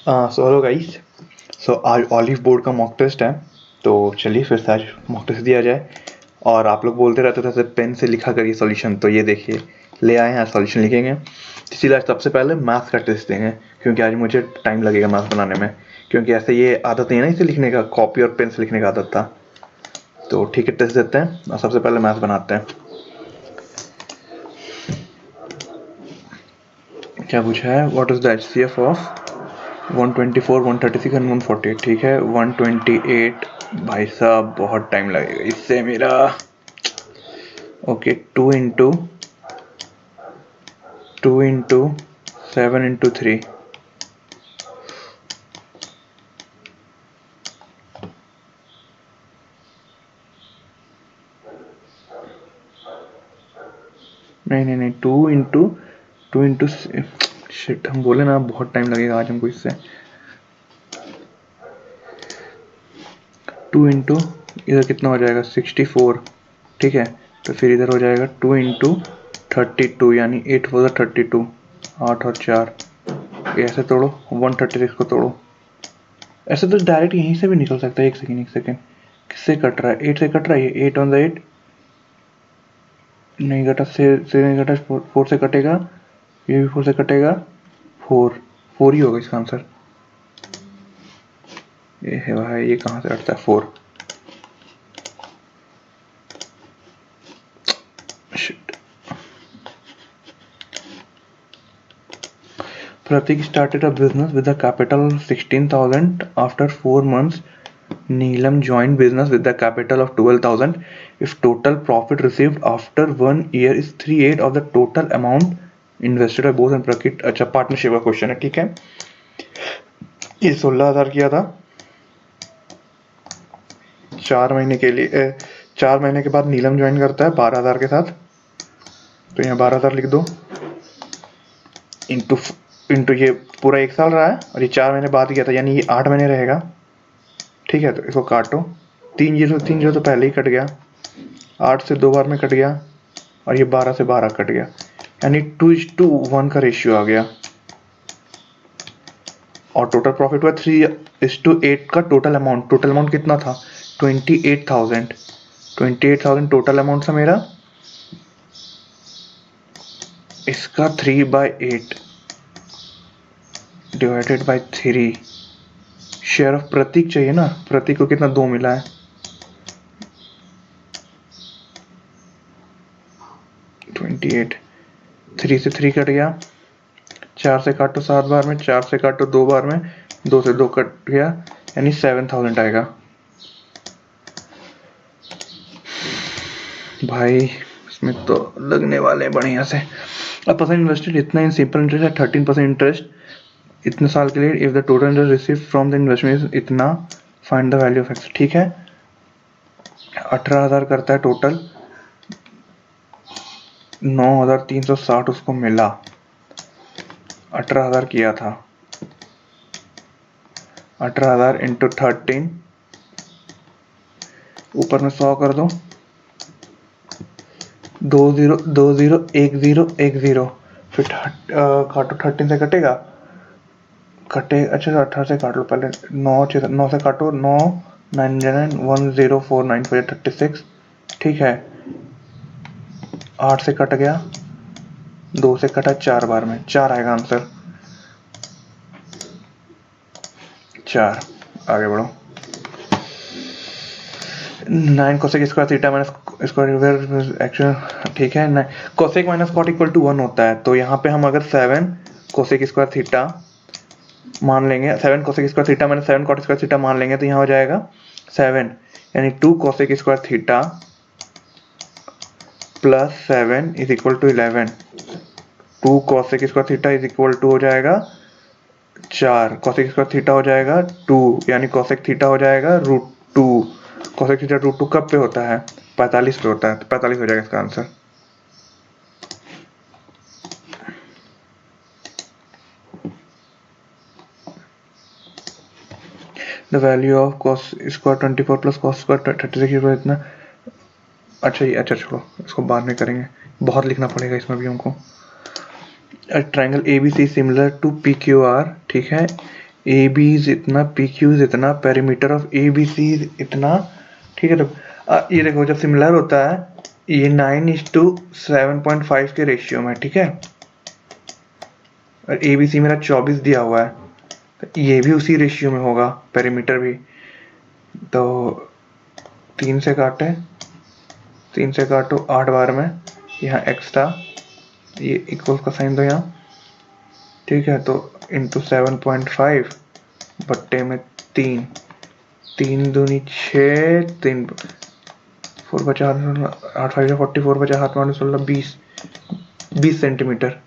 So hello guys. So आज Oliveboard का mock test है, तो चलिए फिर से आज मॉक टेस्ट दिया जाए। और आप लोग बोलते रहते थे पेन से लिखा करिए सॉल्यूशन, तो ये देखिए ले आए हैं, सॉल्यूशन लिखेंगे। इसीलिए आज सबसे पहले मैथ्स का टेस्ट देंगे, क्योंकि आज मुझे टाइम लगेगा मैथ्स बनाने में, क्योंकि ऐसे ये आदत नहीं है ना इसे लिखने का, कॉपी और पेन से लिखने का आदत था। तो ठीक है, टेस्ट देते हैं और सबसे पहले मैथ्स बनाते हैं। क्या पूछा है? What is the HCF of 124, 136 and 148? ठीक है, 128। भाई साहब बहुत टाइम लगेगा इससे मेरा। Okay, 2 into 7 into 3। नहीं नहीं नहीं, 2 इंटू शिट, हम बोले ना बहुत टाइम लगेगा आज हमको इससे। 2 इंटू इधर कितना हो जाएगा? 64। ठीक है, तो फिर इधर हो जाएगा 2 इंटू 32, यानी 8 4 32। 8 और 4, ऐसे तोड़ो, 136 को तोड़ो। ऐसे तो डायरेक्ट यहीं से भी निकल सकता है। एक सेकेंड एक सेकेंड, किससे कट रहा है? 8 से कट रहा है ये। 8 ऑन द 8 नहीं कटा, से नहीं कटा। 4 से कटेगा, ये भी 4 से कटेगा। 4 ही होगा इसका आंसर। ये है भाई, ये कहाँ से कटता है 4? Shit. Pratik started a business with a capital of 16,000. After 4 months, Neelam joined business with a capital of 12,000. If total profit received after 1 year is 3/8 of the total amount invested by both and Pratik। अच्छा, partnership का question है, ठीक है। ये 16,000 किया था 4 महीने के लिए। 4 महीने के बाद नीलम ज्वाइन करता है 12,000 के साथ, तो यहाँ 12,000 लिख दो। इंटू इंटू ये पूरा 1 साल रहा है, और ये 4 महीने बाद किया था, यानी ये 8 महीने रहेगा। ठीक है, तो इसको काटो। 3 जीरो तो पहले ही कट गया, 8 से 2 बार में कट गया, और ये 12 से 12 कट गया, यानी 2:1 का रेशियो आ गया। और टोटल प्रॉफिट हुआ 3:8 का टोटल अमाउंट। टोटल अमाउंट कितना था? 28,000। 28,000 टोटल अमाउंट था मेरा। इसका 3/8 डिवाइडेड बाई 3। शेयर ऑफ प्रतीक चाहिए ना, प्रतीक को कितना? 2 मिला है। 28, 3 से 3 कट गया, 4 से काटो 7 बार में, 4 से काटो 2 बार में, 2 से 2 कट गया, यानी 7,000 आएगा। भाई इसमें तो लगने वाले हैं बढ़िया से। अब परसेंट इन्वेस्टेड इतना, इन सिंपल इंटरेस्ट है 13% इंटरेस्ट इतने साल के लिए। If the total interest receive from the investment is इतना, find the value of X. ठीक है, 18,000 करता है टोटल, 9,360 उसको मिला। 18,000 किया था, 18,000 इंटू 13, ऊपर में 100 कर दो। 2 0 2 0 1 0 1 0, फिर काटो, 13 से कटेगा, कटे। अच्छा 18 से काट लो पहले। 9 से काटो, 9 9 9 1 0 4 9 4 36। ठीक है, 8 से कट गया, 2 से कटा 4 बार में, 4 आएगा आंसर। 4। आगे बढ़ो। 9 cosec square theta minus square actual. ठीक है, 9 cosec minus cot equal to 1 होता है, तो यहाँ पे हम अगर 7 कोसेक स्क्वायर थीटा मान लेंगे, 7 cosec square theta minus 7 cot square theta मान लेंगे, तो यहाँ हो जाएगा 7, यानी 2 cosec square theta plus 7 is equal to 11। 2 cosec square theta is equal to हो जाएगा 4, कोसेक स्क्वायर थीटा हो जाएगा 2, यानी कोसेक थीटा हो जाएगा √2। कोसेक थीटा √2 कब पे होता है? 45 पे होता है, तो 45 हो जाएगा इसका answer. The value of cos square 24 plus cos square 36 इतना। अच्छा ये, अच्छा छोड़ो, इसको बाद में करेंगे, बहुत लिखना पड़ेगा इसमें भी हमको। Triangle ABC similar to PQR, ठीक है, ए बी इज इतना, पी क्यू इज इतना, perimeter of A B C is इतना। ठीक है, तो ये देखो जब सिमिलर होता है ये 9:7.5 के रेशियो में, ठीक है, और ए बी सी मेरा 24 दिया हुआ है, तो ये भी उसी रेशियो में होगा, पेरीमीटर भी। तो 3 से काटे, 3 से काटो 8 बार में, यहाँ एक्स्ट्रा ये इक्वल का साइन दो यहाँ, ठीक है, तो इंटू 7.5 बट्टे में 3, 3 दूनी 6, 3 4 बचा 8 5 44 बचा हाथ में 16 20 सेंटीमीटर।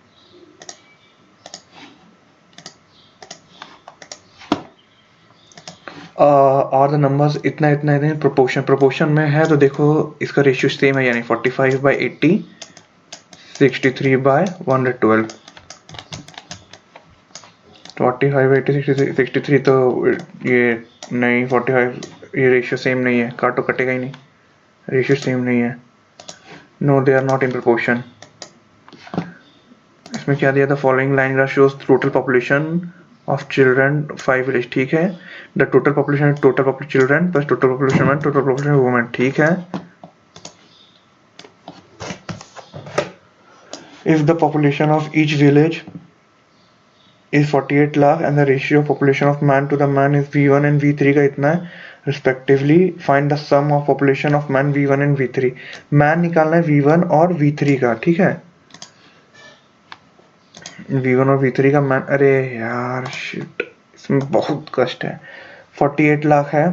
और द नंबर्स इतना इतना इतने प्रोपोर्शन में है, तो देखो इसका रेशियो सेम है, यानी 45/80, 63/112। 45/80 तो ये नहीं, 45 ये रेशियो सेम नहीं है, काटो कटेगा ही नहीं, रेशियो सेम नहीं है। No they are not in proportion. इसमें क्या दिया था, following line graph shows total population of children 5 village, ठीक है, the total population children plus total population man, total population women, ठीक है। If the population of each village is 48 lakh and the ratio of population of man to the man is V1 and V3 का इतना है respectively, find the sum of population of man V1 and V3। man निकालना है V1 और V3 का, ठीक है, V1 और V3 का man, अरे यार शिट, इसमें बहुत कष्ट है। 48 लाख है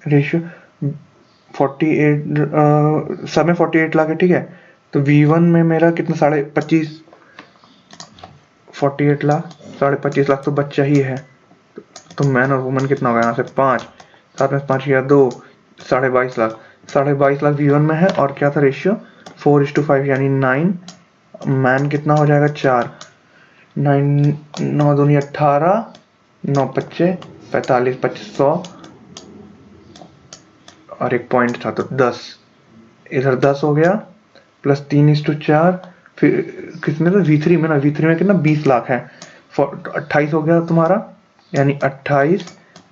रेशियो, 48 सब में 48 लाख है, ठीक है, तो V1 में मेरा कितना 25.5, 48 लाख 25.5 लाख तो बच्चा ही है, तो मैन और वुमन कितना होगा, यहाँ से 5, 7 में 5 या 2, 22.5 लाख, 22.5 लाख V1 में है, और क्या था रेशियो 4:5 यानी 9, मैन कितना हो जाएगा 4, 9 9 दूनी 18, 9 25 45 2500, और एक पॉइंट था तो 10, इधर 10 हो गया, प्लस 3:4, फिर कितने तो V3 में ना, V3 में कितना 20 लाख है, 28 हो गया तुम्हारा, यानी 28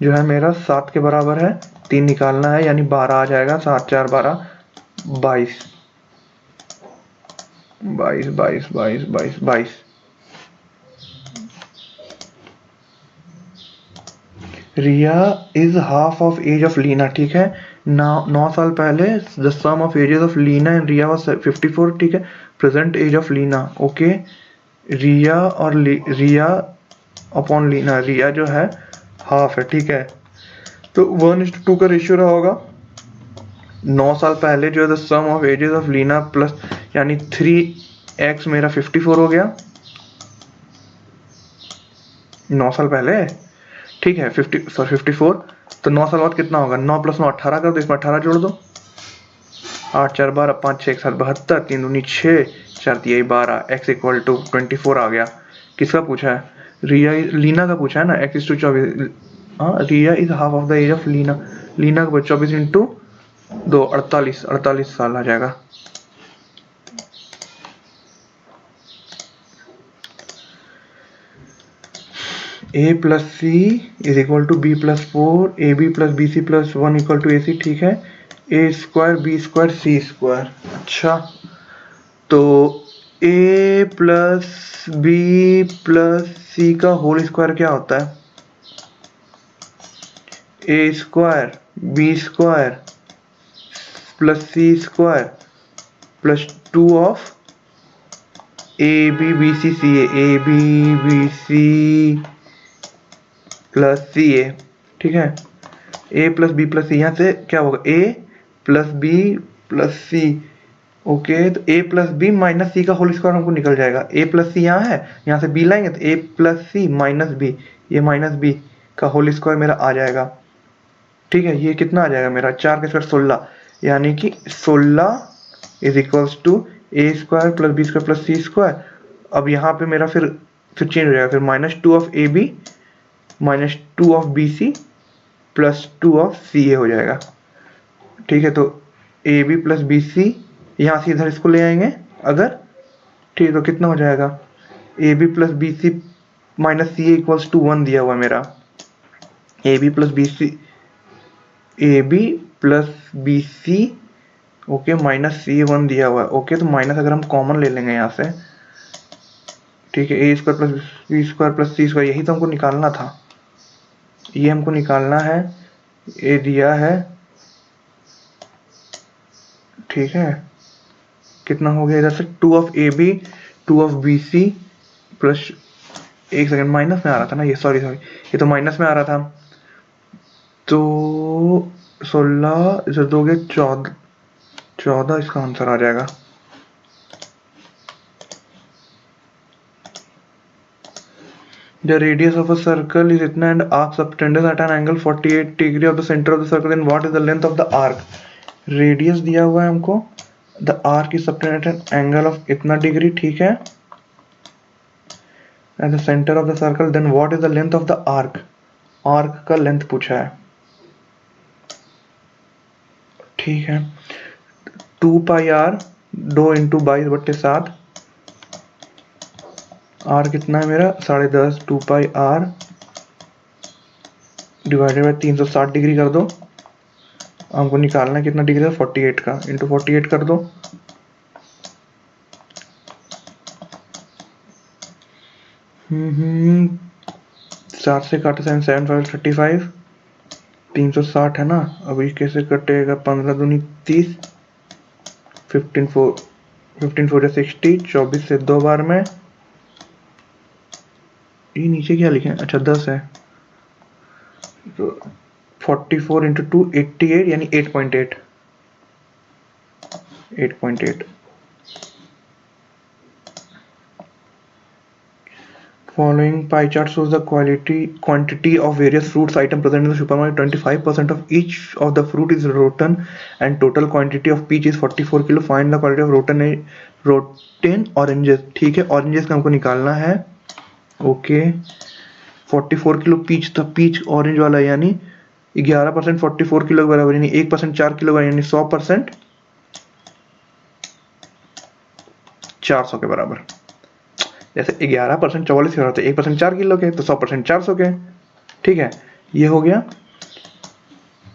जो है मेरा 7 के बराबर है, 3 निकालना है यानी 12 आ जाएगा, 7 4 12 22 22 22 22 22 22। Riya is half of age of Leena, ठीक है, 9 साल पहले the sum of ages of Leena and Riya was 54, ठीक है, present age of Leena, okay, Riya और रिया अपॉन लीना, रिया जो है हाफ है, ठीक है, तो 1:2 का रेशियो रहा होगा। 9 साल पहले जो है the sum of ages of Leena plus, यानी 3x मेरा 54 हो गया 9 साल पहले, ठीक है, 54, तो 9 साल बाद कितना होगा, 9 + 9 18 कर दो, इसमें 18 जोड़ दो, 8 4 12 5 6 7 72, 3 दूनी 6, 4 3 12, x = 24 आ गया। किसका पूछा है, रिया लीना का पूछा है ना, x = 24, हाँ, Riya is half of the age of Leena, Leena का 24 × 2 48 साल आ जाएगा। a + c = b + 4, ab + bc + 1 = ac, ठीक है, a² b² c², अच्छा, तो a + b + c का होल स्क्वायर क्या होता है, a² b² + c² + 2 of ab bc ca, ab bc + ca, ठीक है, a + b + c, यहाँ से क्या होगा, a + b + c, ओके, तो a + b - c का होल स्क्वायर हमको निकल जाएगा, a + c यहाँ है, यहाँ से b लाएंगे तो a + c - b, ये -b का होल स्क्वायर मेरा आ जाएगा, ठीक है, ये कितना आ जाएगा मेरा 4 के स्क्वायर 16, यानी कि 16 = a² + b² + c²। अब यहाँ पे मेरा फिर चेंज हो जाएगा, फिर -2 of ab -2 of bc + 2 of ca हो जाएगा, ठीक है, तो ab + bc यहाँ से इधर इसको ले आएंगे अगर, ठीक है, तो कितना हो जाएगा, ab + bc - ca = 1 दिया हुआ मेरा, A B plus B C, A B plus B C, okay, minus C one दिया हुआ है। ओके, तो माइनस अगर हम कॉमन ले लेंगे यहाँ से, ठीक है, A square plus B square plus C square, यही तो हमको निकालना था, ये हमको निकालना है। ए दिया है, ठीक है, कितना हो गया इधर से, 2 of A B 2 of B C plus, एक सेकंड, माइनस में आ रहा था ना ये, सॉरी सॉरी, ये तो माइनस में आ रहा था। तो 16 इधर दोगे 14, 14 इसका आंसर आ जाएगा। The radius of a circle is इतना and arc subtended at an angle 48 degree of the center of the circle, then what is the length of the arc? Radius दिया हुआ है हमको, the arc is subtended at an angle of इतना degree, ठीक है, at the center of the circle, then what is the length of the arc? Arc का length पूछा है, ठीक है, 2 पाई आर 2 इंटू 22/7, आर कितना है मेरा 10.5, 2 पाई आर डिवाइडेड बाई 360 डिग्री कर दो, हमको निकालना है कितना डिग्री है 48 का, इंटू 48 कर दो, सात से काटे 7 7 5 35, 360 है ना, अभी कैसे कटेगा, 15 दूनी 30, 15 4 60, 24 से 2 बार में, ये नीचे क्या लिखे हैं, अच्छा 10 है, तो 44 इंटू 2 88, यानी 8.8, 8.8। Following pie chart shows the quantity of various fruits item present in the supermarket. 25% of each of the fruit is rotten and total quantity of peach is 44 kilo. Find the quantity of rotten oranges. ठीक है, oranges का हमको निकालना है, okay, 44 kilo peach था, peach orange वाला, यानी 11% 44 kilo के बराबर, यानी 1% 4 किलो का, यानी 100% 400 के बराबर। जैसे 11% 44 के बराबर, 1% 4 किलो के, तो 100% 400 के, ठीक है, ये हो गया।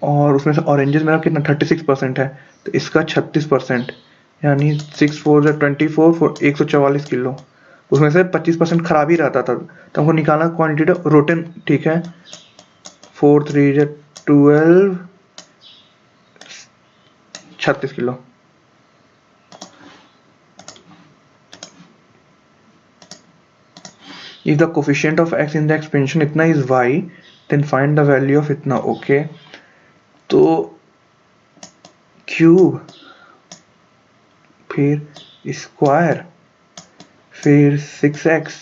और उसमें से ऑरेंजेस मेरा कितना 36% है, तो इसका 36%, यानी 6 4 24 144 किलो, उसमें से 25% खराब ही रहता था, तो हमको निकालना क्वांटिटी ऑफ रोटन, ठीक है, 4 3 12, 36 kilo. If the coefficient of x in the expansion इतना is y, then find the value of इतना, ओके, तो क्यूब, फिर स्क्वायर, फिर 6x,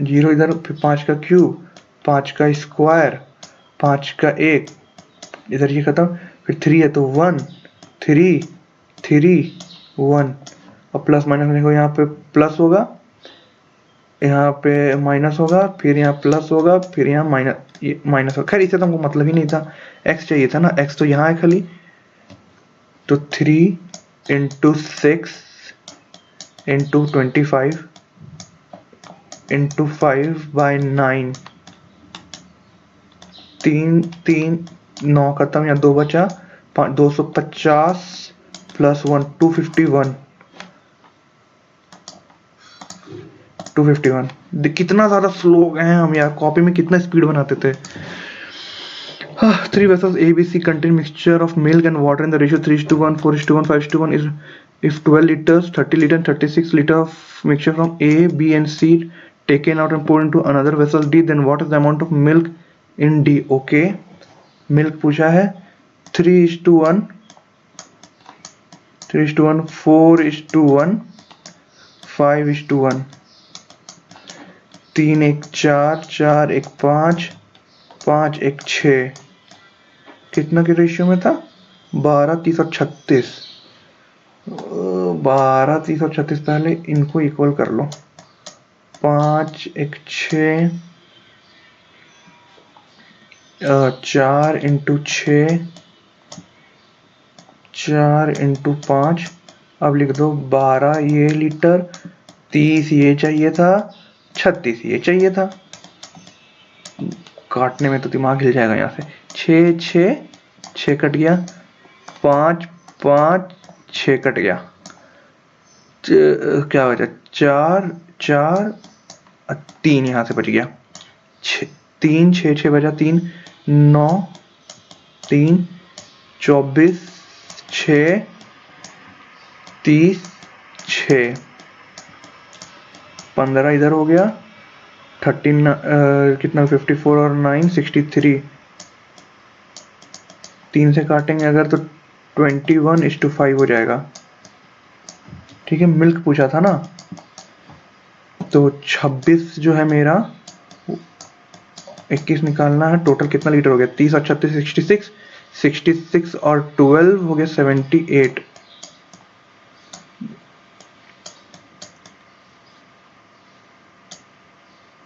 0 इधर, फिर 5 का क्यूब, 5 का स्क्वायर, 5 का 1, इधर ये खत्म, फिर 3 है तो 1 3 3 1, और प्लस माइनस देखो, यहाँ पे प्लस होगा, यहाँ पे माइनस होगा, फिर यहाँ प्लस होगा, फिर यहाँ माइनस होगा। खैर इसे तो हमको मतलब ही नहीं था, x चाहिए था ना, x तो यहाँ है खाली, तो 3 इंटू 6 इंटू 25 इंटू 5/9, 3 3 9 खत्म, या 2 बचा, 250 प्लस 1 251, 251। कितना ज्यादा स्लो हो गए हैं हम यार, कॉपी में कितना स्पीड बनाते थे। 3 vessels ABC contain mixture of milk and water in the ratio 3:1, 4:1, 5:1 is if 12 liters, 30 liters, 36 liters of mixture from A, B and C taken out and poured into another vessel D, then what is the amount of milk in D? Okay, milk पूछा है 3:1, 3:1, 4:1, 5:1, 3 1 4, 4 1 5, 5 1 6, कितना के ratio में था, 12 30 और 36, 12 30 और 36, पहले इनको इक्वल कर लो, 5 1 6, 4 इंटू 6, 4 इंटू 5, अब लिख दो 12 ये लीटर, 30 ये चाहिए था, 36 ये चाहिए था, काटने में तो दिमाग हिल जाएगा यहाँ से। 6 6 6 कट गया, 5 5 6 कट गया, क्या बचा, 4 4 3 यहाँ से बच गया, 3 6 6 बचा, 3 9 3 24 6 30 6 15 इधर हो गया, 13 कितना 54 और 9 63, 3 से काटेंगे अगर तो 21:5 हो जाएगा। ठीक है, मिल्क पूछा था ना, तो 26 जो है मेरा, 21 निकालना है, टोटल कितना लीटर हो गया, 30 और 36 66, 66 और 12 हो गया 78।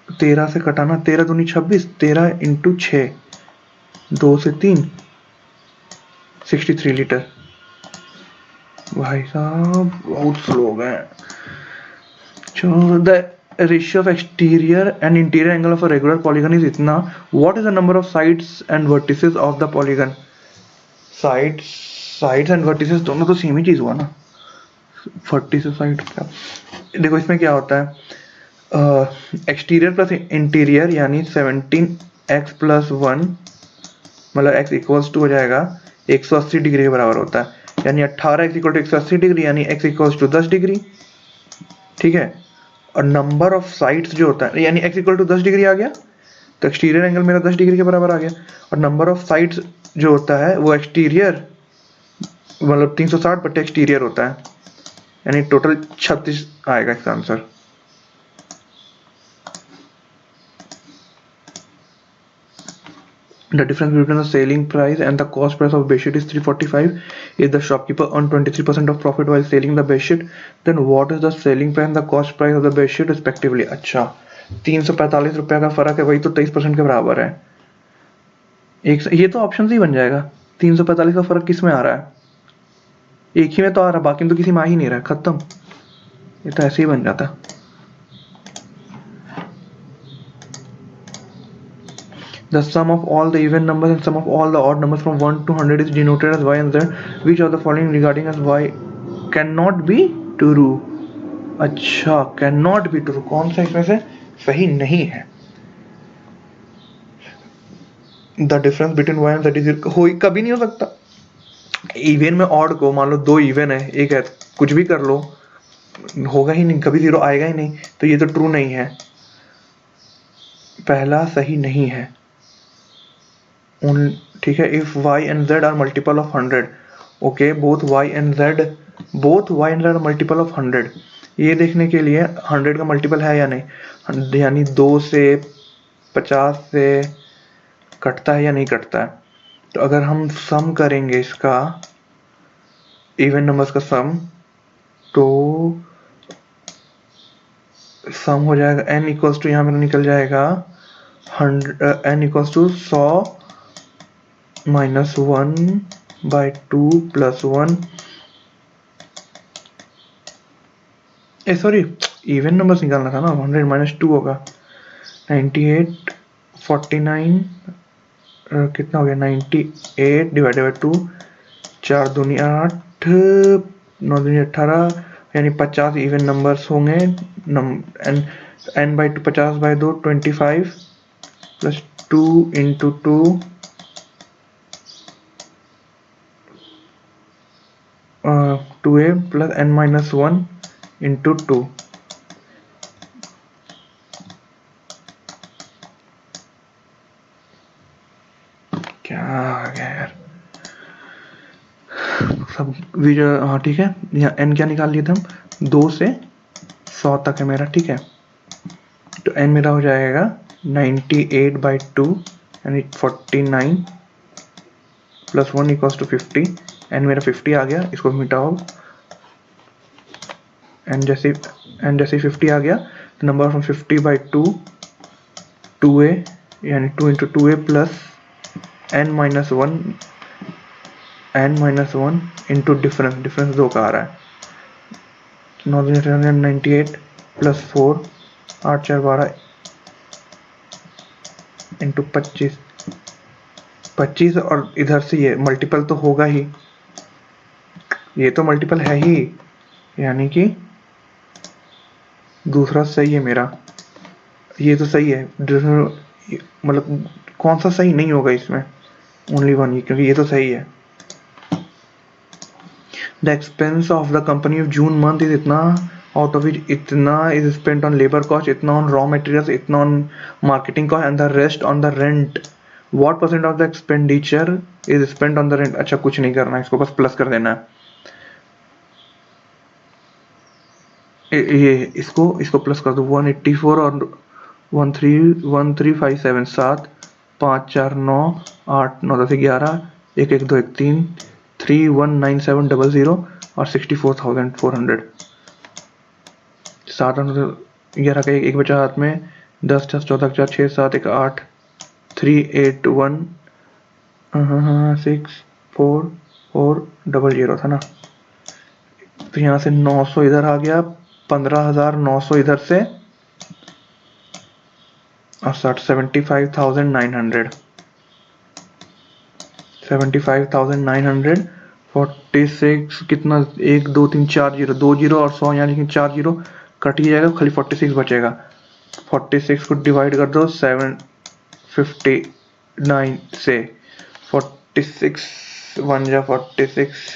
13 से कटाना, 13 दूनी 26, 13 इंटू 6, 2 से 3, 63 लीटर। भाई साहब बहुत स्लो हो गए। The ratio of exterior and interior angle of a regular polygon is इतना, what is the number of sides and vertices of the polygon. Sides and vertices दोनों तो सेम ही चीज हुआ ना, वर्टिसेस साइड का। देखो इसमें क्या होता है, एक्सटीरियर प्लस इंटीरियर यानी 17x प्लस 1, मतलब x इक्वल्स टू हो जाएगा 180 डिग्री के बराबर होता है, यानी 18x इक्वल टू 180 डिग्री, यानी x इक्वल्स टू 10 डिग्री। ठीक है, और नंबर ऑफ साइड्स जो होता है, यानी x इक्वल टू 10 डिग्री आ गया, तो एक्सटीरियर एंगल मेरा 10 डिग्री के बराबर आ गया। और नंबर ऑफ साइड्स जो होता है वो एक्सटीरियर मतलब 360 बटे एक्सटीरियर होता है, यानी टोटल 36 आएगा इसका answer. The difference between the selling price and the cost price of bedsheet is 345. If the shopkeeper earned 23% of profit while selling the bedsheet, then what is the selling price and the cost price of the bedsheet respectively? अच्छा, 345 रुपए का फर्क है, वही तो 23% के बराबर है। एक ये तो ऑप्शन ही बन जाएगा। 345 का फर्क किस में आ रहा है, एक ही में तो आ रहा है, बाकी में तो किसी में आ ही नहीं रहा है, खत्म। ये तो ऐसे ही बन जाता। The sum of all the even numbers and sum of all the odd numbers from 1 to 100 is denoted as y and z. Which of the following regarding as y cannot be true? अच्छा, cannot be true कौन सा इसमें से सही नहीं है? The difference between y and z is हो कभी नहीं हो सकता। इवन में ऑड को मान लो, दो इवन है, एक है, कुछ भी कर लो होगा ही नहीं, कभी जीरो आएगा ही नहीं, तो ये तो ट्रू नहीं है, पहला सही नहीं है। ठीक है, if y and z are multiple of 100, okay, both y and z are multiple of 100। ये देखने के लिए 100 का मल्टीपल है या नहीं, यानी 2 से 50 से कटता है या नहीं कटता है। तो अगर हम सम करेंगे इसका, इवन नंबर्स का सम, तो सम हो जाएगा n इक्वल्स टू, यहाँ मेरा निकल जाएगा 100, n equals to 100 minus 1/2 plus 1, sorry even numbers निकालना था ना, 100 माइनस 2 होगा 98, 49 कितना हो गया 98 डिवाइडेड बाई 2, 4 दूनी 8, 9 दूनी 18, यानी 50 इवन नंबर्स होंगे। n/2 50/2 25 plus 2 into 2 2a plus n minus 1 into 2। क्या आ गया यार, सब वीडियो, हाँ ठीक है, यहाँ n क्या निकाल लिए थे हम, 2 से 100 तक है मेरा। ठीक है, तो n मेरा हो जाएगा 98/2 यानी 49 प्लस 1 इक्वल्स टू 50। n मेरा 50 आ गया, इसको मिटाओ, n जैसे 50 आ गया, तो नंबर फ्रॉम 50/2 2a, यानी 2 into 2a plus n minus 1 into difference 2 का आ रहा है, 98 प्लस 4 8 4 12 इंटू 25, 25 और इधर से ये मल्टीपल तो होगा ही, ये तो मल्टीपल है ही, यानी कि दूसरा सही है मेरा, ये तो सही है। मतलब कौन सा सही नहीं होगा इसमें, ओनली वन, क्योंकि ये तो सही है। The expense of the company of June month is इतना, आउट ऑफ विच इतना is spent on labour cost, इतना ऑन रॉ मटेरियल्स, इतना on marketing cost and the rest on the rent. What percent of the expenditure is spent on the rent. अच्छा कुछ नहीं करना है, इसको बस प्लस कर देना है। ये इसको प्लस कर दो, 184 और 1357, 7 5 4 9 8 9 10 11 1 1 2 1 3 319700 और 64,400। 7 11 का एक बचा हाथ में, 10 10 14 4 6 7 1 8 381 64,400 था ना। तो यहाँ से 900 इधर आ गया, 15,900 इधर से, और 75,900, 75,900 46 कितना, 1 2 3 4 जीरो, 2 जीरो और 100 यहाँ, लेकिन 4 जीरो कट ही जाएगा, खाली 46 बचेगा। 46 को डिवाइड कर दो 759 से, 46 1 जा 46,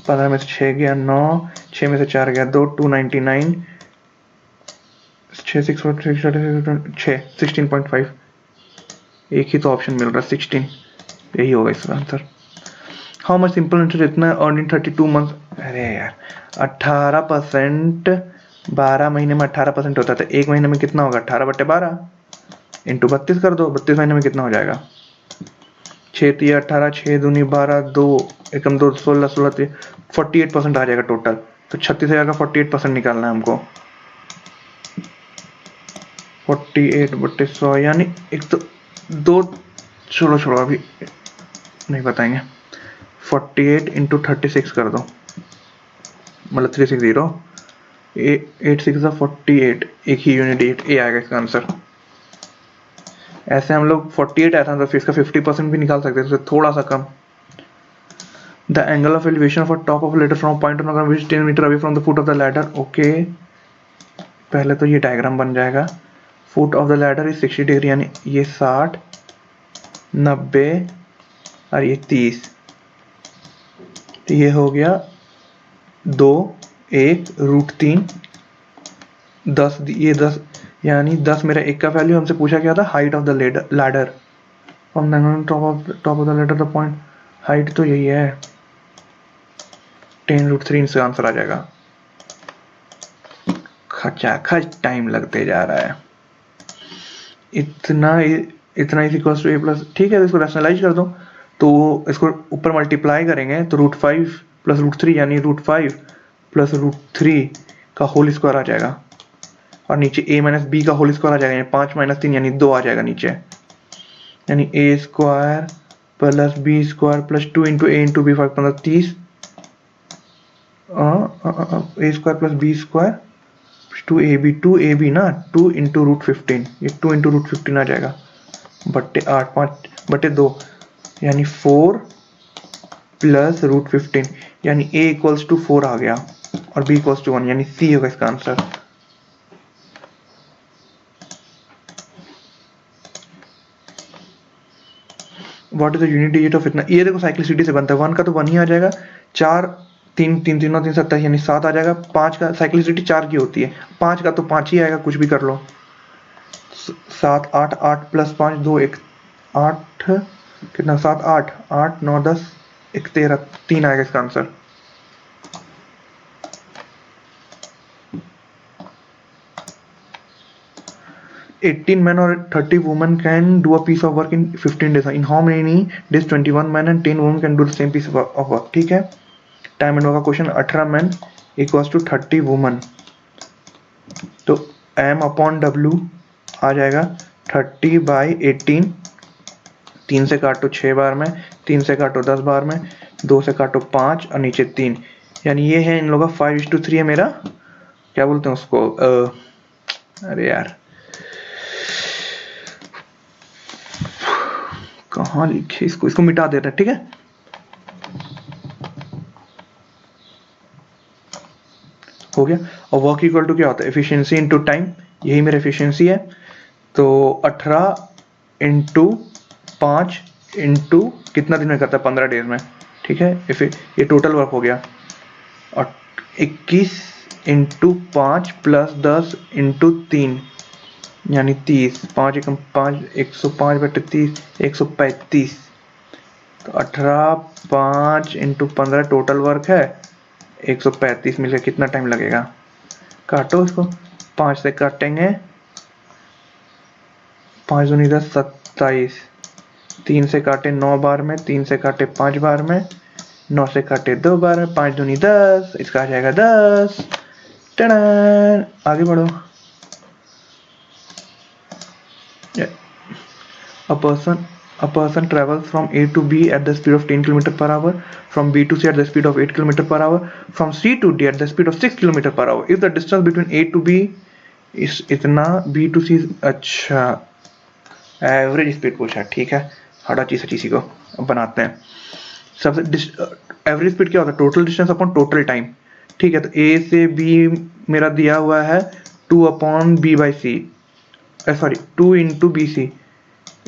15 में से 6 गया 9, 6 में से 4 गया 2, 299, 6 16.5, एक ही तो ऑप्शन मिल रहा है 16, यही होगा इसका answer. How much simple interest इतना अर्न इन 32 मंथ। अरे यार 18%, 12 महीने में 18% होता था, एक महीने में कितना होगा, 18/12 इंटू 32 कर दो, 32 महीने में कितना हो जाएगा, 6 3 18, 6 दूनी 12, 2 एकम 2 16, 16 48% आ जाएगा टोटल। तो 36,000 का 48% निकालना है हमको, 48/100 यानी एक तो दो, छोड़ो छोड़ो अभी नहीं बताएंगे। 48 इंटू 36 कर दो, मतलब 360, 8 6 48, एक ही यूनिट 8, ए आएगा इसका आंसर। ऐसे हम लोग 48 आया था तो इसका 50% भी निकाल सकते थे, थोड़ा सा कम। The angle of elevation for top of ladder from point on which 10 metre away from the foot of the ladder. Okay, पहले तो ये डायग्राम बन जाएगा। Foot of the ladder is 60 degree, यानी ये 60 90 और ये 30, तो ये हो गया 2 1 √3 10, ये 10 यानी 10 मेरा एक का वैल्यू। हमसे पूछा क्या था, height of the ladder from top of the ladder the point, height तो यही है 10√3, से आंसर आ जाएगा। खचाखच टाइम लगते जा रहा है, इतना इतना is equal to A plus, ठीक है इसको रैशनलाइज कर दो, तो इसको ऊपर मल्टीप्लाई करेंगे तो √5 प्लस √3 यानी √5 प्लस √3 का होल स्क्वायर आ जाएगा, और नीचे a माइनस बी का होल स्क्वायर आ जाएगा, 5 माइनस 3 यानी 2 आ जाएगा नीचे, यानी a square plus B square plus 2 into A into B 5 15 30, a square plus B square 2ab ना, 2 इंटू √15, ये 2 इंटू √15 आ जाएगा, बट्टे 8 5 बट्टे 2, यानी 4 प्लस √15, यानी a इक्वल्स टू 4 आ गया और b इक्वल्स टू 1, यानी c होगा इसका answer. What is the unit digit of इतना, ये देखो साइक्लिसिटी से बनता है, 1 का तो 1 ही आ जाएगा, 4 3 3 3 3 27 यानी 7 आ जाएगा, 5 का साइक्लिसिटी 4 की होती है, 5 का तो 5 ही आएगा, कुछ भी कर लो। 7 8 8 प्लस 5 2 1 8, कितना 7 8 8 9 10 1 13, 3 आएगा इसका answer. Eighteen men or 30 women can do a piece of work in 15 days. In how many days 21 men and 10 women can do the same piece of work? ठीक है, टाइम एंड वर्क का question. 18 man equals to 30 woman, तो m upon w आ जाएगा 30/18, 3 से काटो 6 बार में, 3 से काटो 10 बार में, 2 से काटो 5 और नीचे 3, यानी ये है इन लोगों का 5:3 है मेरा, क्या बोलते हैं उसको, अरे यार कहाँ लिखे इसको मिटा देते हैं, ठीक है। हो गया। और वर्क इक्वल टू क्या होता है, एफिशिएंसी इनटू टाइम, यही मेरा एफिशिएंसी है। तो 18 इंटू 5 इंटू कितना दिन में करता है, 15 डेज में, ठीक है। ये टोटल वर्क हो गया। और 21 इंटू 5 प्लस 10 इंटू 3 यानी 30, 5 एकम 5, 105/30, 135। तो 18 5 इंटू 15 टोटल वर्क है 135 मिलकर कितना टाइम लगेगा। काटो इसको, 5 से काटेंगे, 5 दूनी 10, 27। 3 से काटे 9 बार में, 3 से काटे 5 बार में, 9 से काटे 2 बार में, 5 दूनी 10, इसका आ जाएगा 10। टन, आगे बढ़ो। A person travels from A to B at the speed of 10 km per hour, from B to C at the speed of 8 km per hour, from C to D at the speed of 6 km per hour. If the distance between A to B is इतना, B to C अच्छा average speed पूछा, ठीक है। हटा चीज इसी को अब बनाते हैं। सबसे एवरेज स्पीड क्या होता है, total distance upon total time, ठीक है। तो A से B मेरा दिया हुआ है 2/B/C, sorry 2 into B C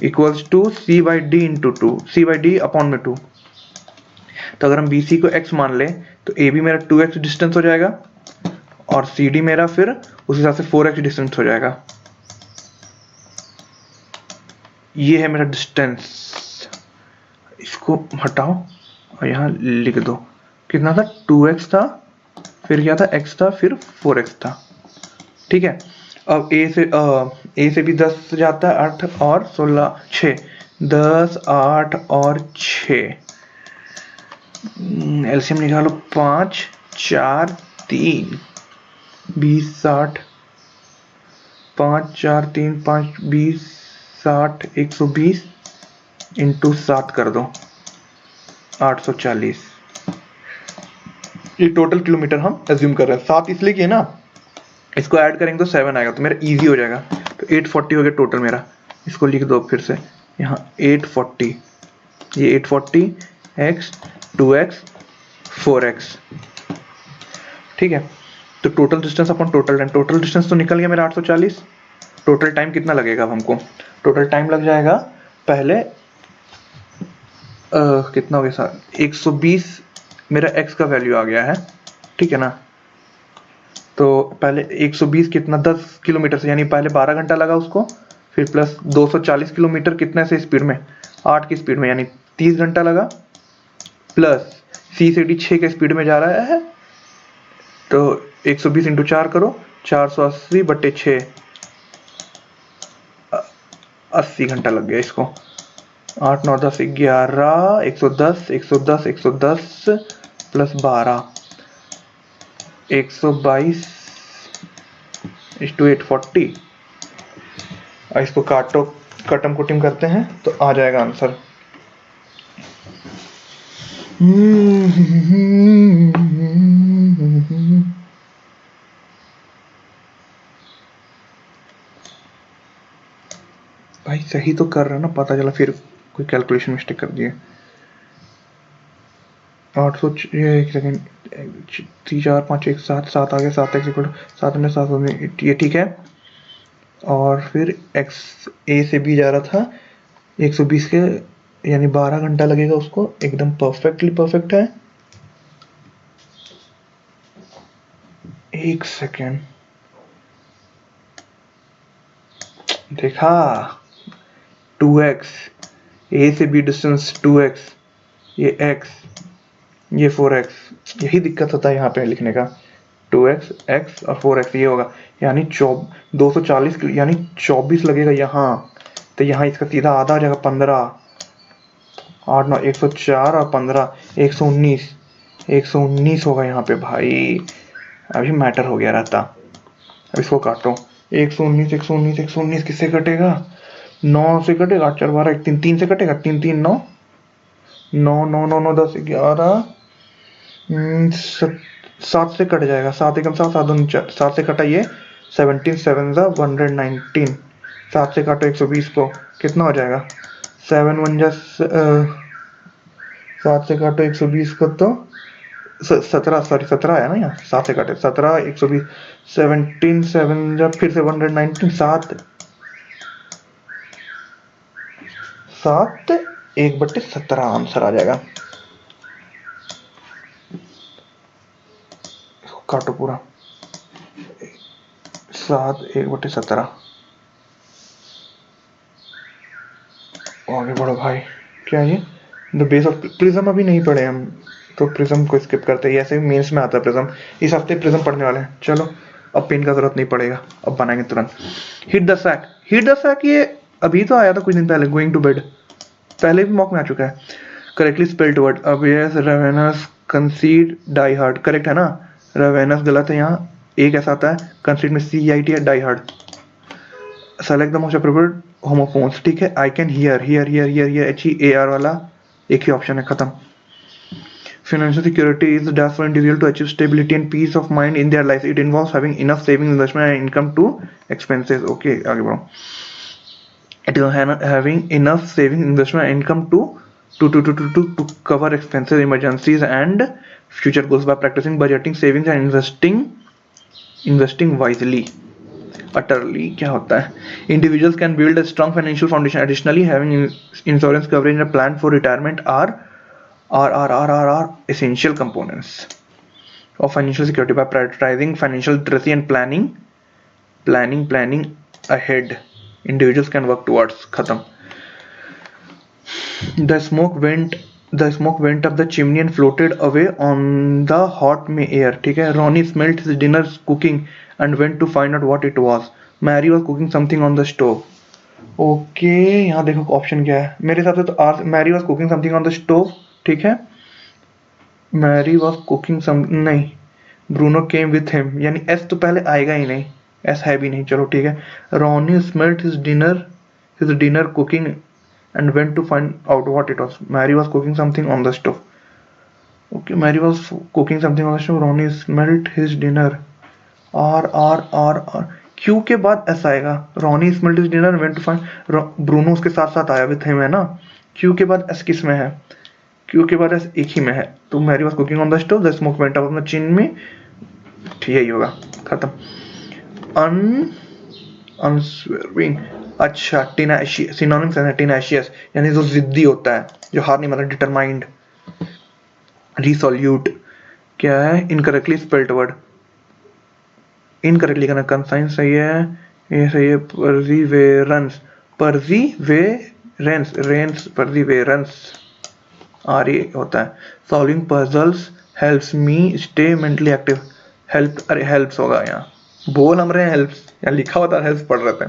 equals to C by D into 2, C by D upon में 2। तो अगर हम BC को x मान ले तो AB मेरा 2x डिस्टेंस हो जाएगा और CD मेरा फिर उस हिसाब से 4x डिस्टेंस हो जाएगा। ये है मेरा डिस्टेंस, इसको हटाओ और यहाँ लिख दो। कितना था, 2x था, फिर क्या था, x था, फिर 4x था, ठीक है। अब A से भी 10 जाता है, 8 और 16, 6, 10, 8 और 6, एलसीएम निकालो, 5, 4, 3, 20, 60, 5, 4, 3, 5, 20, 60, 120 इंटू 7 कर दो, 840। ये टोटल किलोमीटर हम एज्यूम कर रहे हैं, 7 इसलिए किए ना, इसको ऐड करेंगे तो 7 आएगा, तो मेरा इजी हो जाएगा। तो 840 हो गया टोटल मेरा। इसको लिख दो फिर से यहाँ 840, ये 840 x 2x 4x, ठीक है। तो total distance upon total time, total distance तो निकल गया मेरा 840। टोटल टाइम कितना लगेगा अब हमको, टोटल टाइम लग जाएगा पहले कितना हो गया सर, 120 मेरा x का वैल्यू आ गया है, ठीक है ना। तो पहले 120 कितना, 10 किलोमीटर से, यानी पहले 12 घंटा लगा उसको, फिर प्लस 240 किलोमीटर कितने से स्पीड में, 8 की स्पीड में, यानी 30 घंटा लगा, प्लस C से D 6 के स्पीड में जा रहा है। तो 120 इंटू 4 करो, 480/6, 80 घंटा लग गया इसको। 8 9 10 11, 110 110 110 प्लस 12, 122 × 840। इसको काटो, कटम कुटिम करते हैं तो आ जाएगा आंसर। भाई सही तो कर रहा ना, पता चला फिर कोई कैलकुलेशन मिस्टेक कर दिए। 800, एक सेकेंड, 3 4 5 1 7 7 आ गया, 7x इक्वल 7 में 7 में, ये ठीक है। और फिर x A से B जा रहा था 120 के, यानी 12 घंटा लगेगा उसको, एकदम परफेक्टली परफेक्ट है। एक सेकेंड, देखा, 2x, A से B डिस्टेंस 2x, ये x, ये 4x, यही दिक्कत होता है यहाँ पे लिखने का, 2x x और 4x ये होगा, यानी 240 यानी 24 लगेगा यहाँ। तो यहाँ इसका सीधा आधा हो जाएगा, 15, 8 9 104 और 15 119, 119 होगा यहाँ पे भाई, अभी मैटर हो गया रहता। अब इसको काटो, 119 119 119 किससे कटेगा, 9 से कटेगा, 8 4 12, 3 3 से कटेगा, 3 3 9 9 9 9 9 10 11, 7 से कट जाएगा, 7 एकम 7 7 दूनी 4, 7 से कटा ये 17 7 119, 7 से काटो 120 को, कितना हो जाएगा, 7 वन जा 7 से काटो 120 को तो 17, सॉरी 17 आया ना यहाँ, 7 से काटे 17, 120, 17 7 जा फिर से 119, 7 1/17 आंसर आ जाएगा। इसको काटो पूरा, 7 1/17। आगे बढ़ो भाई, क्या है ये? द बेस ऑफ प्रिज्म अभी नहीं पढ़े हम, तो प्रिज्म को स्किप करते हैं, ऐसे भी मेंस में आता है प्रिज्म। इस हफ्ते प्रिज्म पढ़ने वाले हैं। चलो अब पेन का जरूरत नहीं पड़ेगा, अब बनाएंगे तुरंत। Hit the sack, hit the sack ये अभी तो आया था कुछ दिन पहले, गोइंग टू बेड पहले भी मॉक में आ चुका है। करेक्टली स्पेल्ड वर्ड, अब yes ravenous concede die hard, correct है ना? रेवेनस गलत है, यहाँ एक ऐसा आता है, कंसीड में CIT है, die hard. Select the most appropriate homophones, ठीक है। I can hear, here here here here HEAR वाला एक ही ऑप्शन है, खत्म। Financial security is the task for individual to achieve stability and peace of mind in their life. It involves having enough savings, investment, and income to expenses. Okay, आगे बढ़ो। It is having enough savings, investment, and income to cover expenses, emergencies, and future goals by practicing budgeting, savings, and investing wisely. Utterly क्या होता है? Individuals can build a strong financial foundation. Additionally, having insurance coverage and a plan for retirement are essential components of financial security. By prioritizing financial literacy and planning ahead, individuals can work towards खत्म। The smoke went up the chimney and floated away on the hot May air, ठीक है। Ronnie smelled his dinner cooking and went to find out what it was. Mary was cooking something on the stove. Okay यहाँ देखो option क्या है, मेरे हिसाब से तो R, Mary was cooking something on the stove, ठीक है। मैरी वॉज कुकिंग सम, नहीं, ब्रूनो केम विथ हिम, यानी एस तो पहले आएगा ही नहीं, एस है भी नहीं, चलो ठीक है। Ronnie smelt his dinner cooking and went to find out what it was. Mary was cooking something on the stove, okay, Mary was cooking something on the stove, Ronnie smelt his dinner, R Q के बाद S आएगा। Ronnie smelt his dinner went to find, Bruno उसके साथ साथ आया with him है ना, Q के बाद एस किस में है? क्यू के बाद एस एक ही में है, तो Mary was cooking on the stove, the smoke went up on the chin में, ठीक यही होगा, खत्म। अनस्वेरिंग, अच्छा टीनाशियस, सिनोनिम्स है टीनाशियस, यानी जो जिद्दी होता है, जो हार नहीं मानता, डिटरमाइंड। रिसोल्यूट क्या है? इनकरेक्टली स्पेल्ड वर्ड, इनकरेक्टली करना, कंसाइन सही है, ये सही है। परजीवेरेंस आर ये होता है। Solving puzzles helps me stay mentally active, help, अरे हेल्प्स होगा यहाँ, बोल हम रहे हैं हेल्प्स, यहाँ लिखा होता है हेल्प्स पढ़ रहे थे।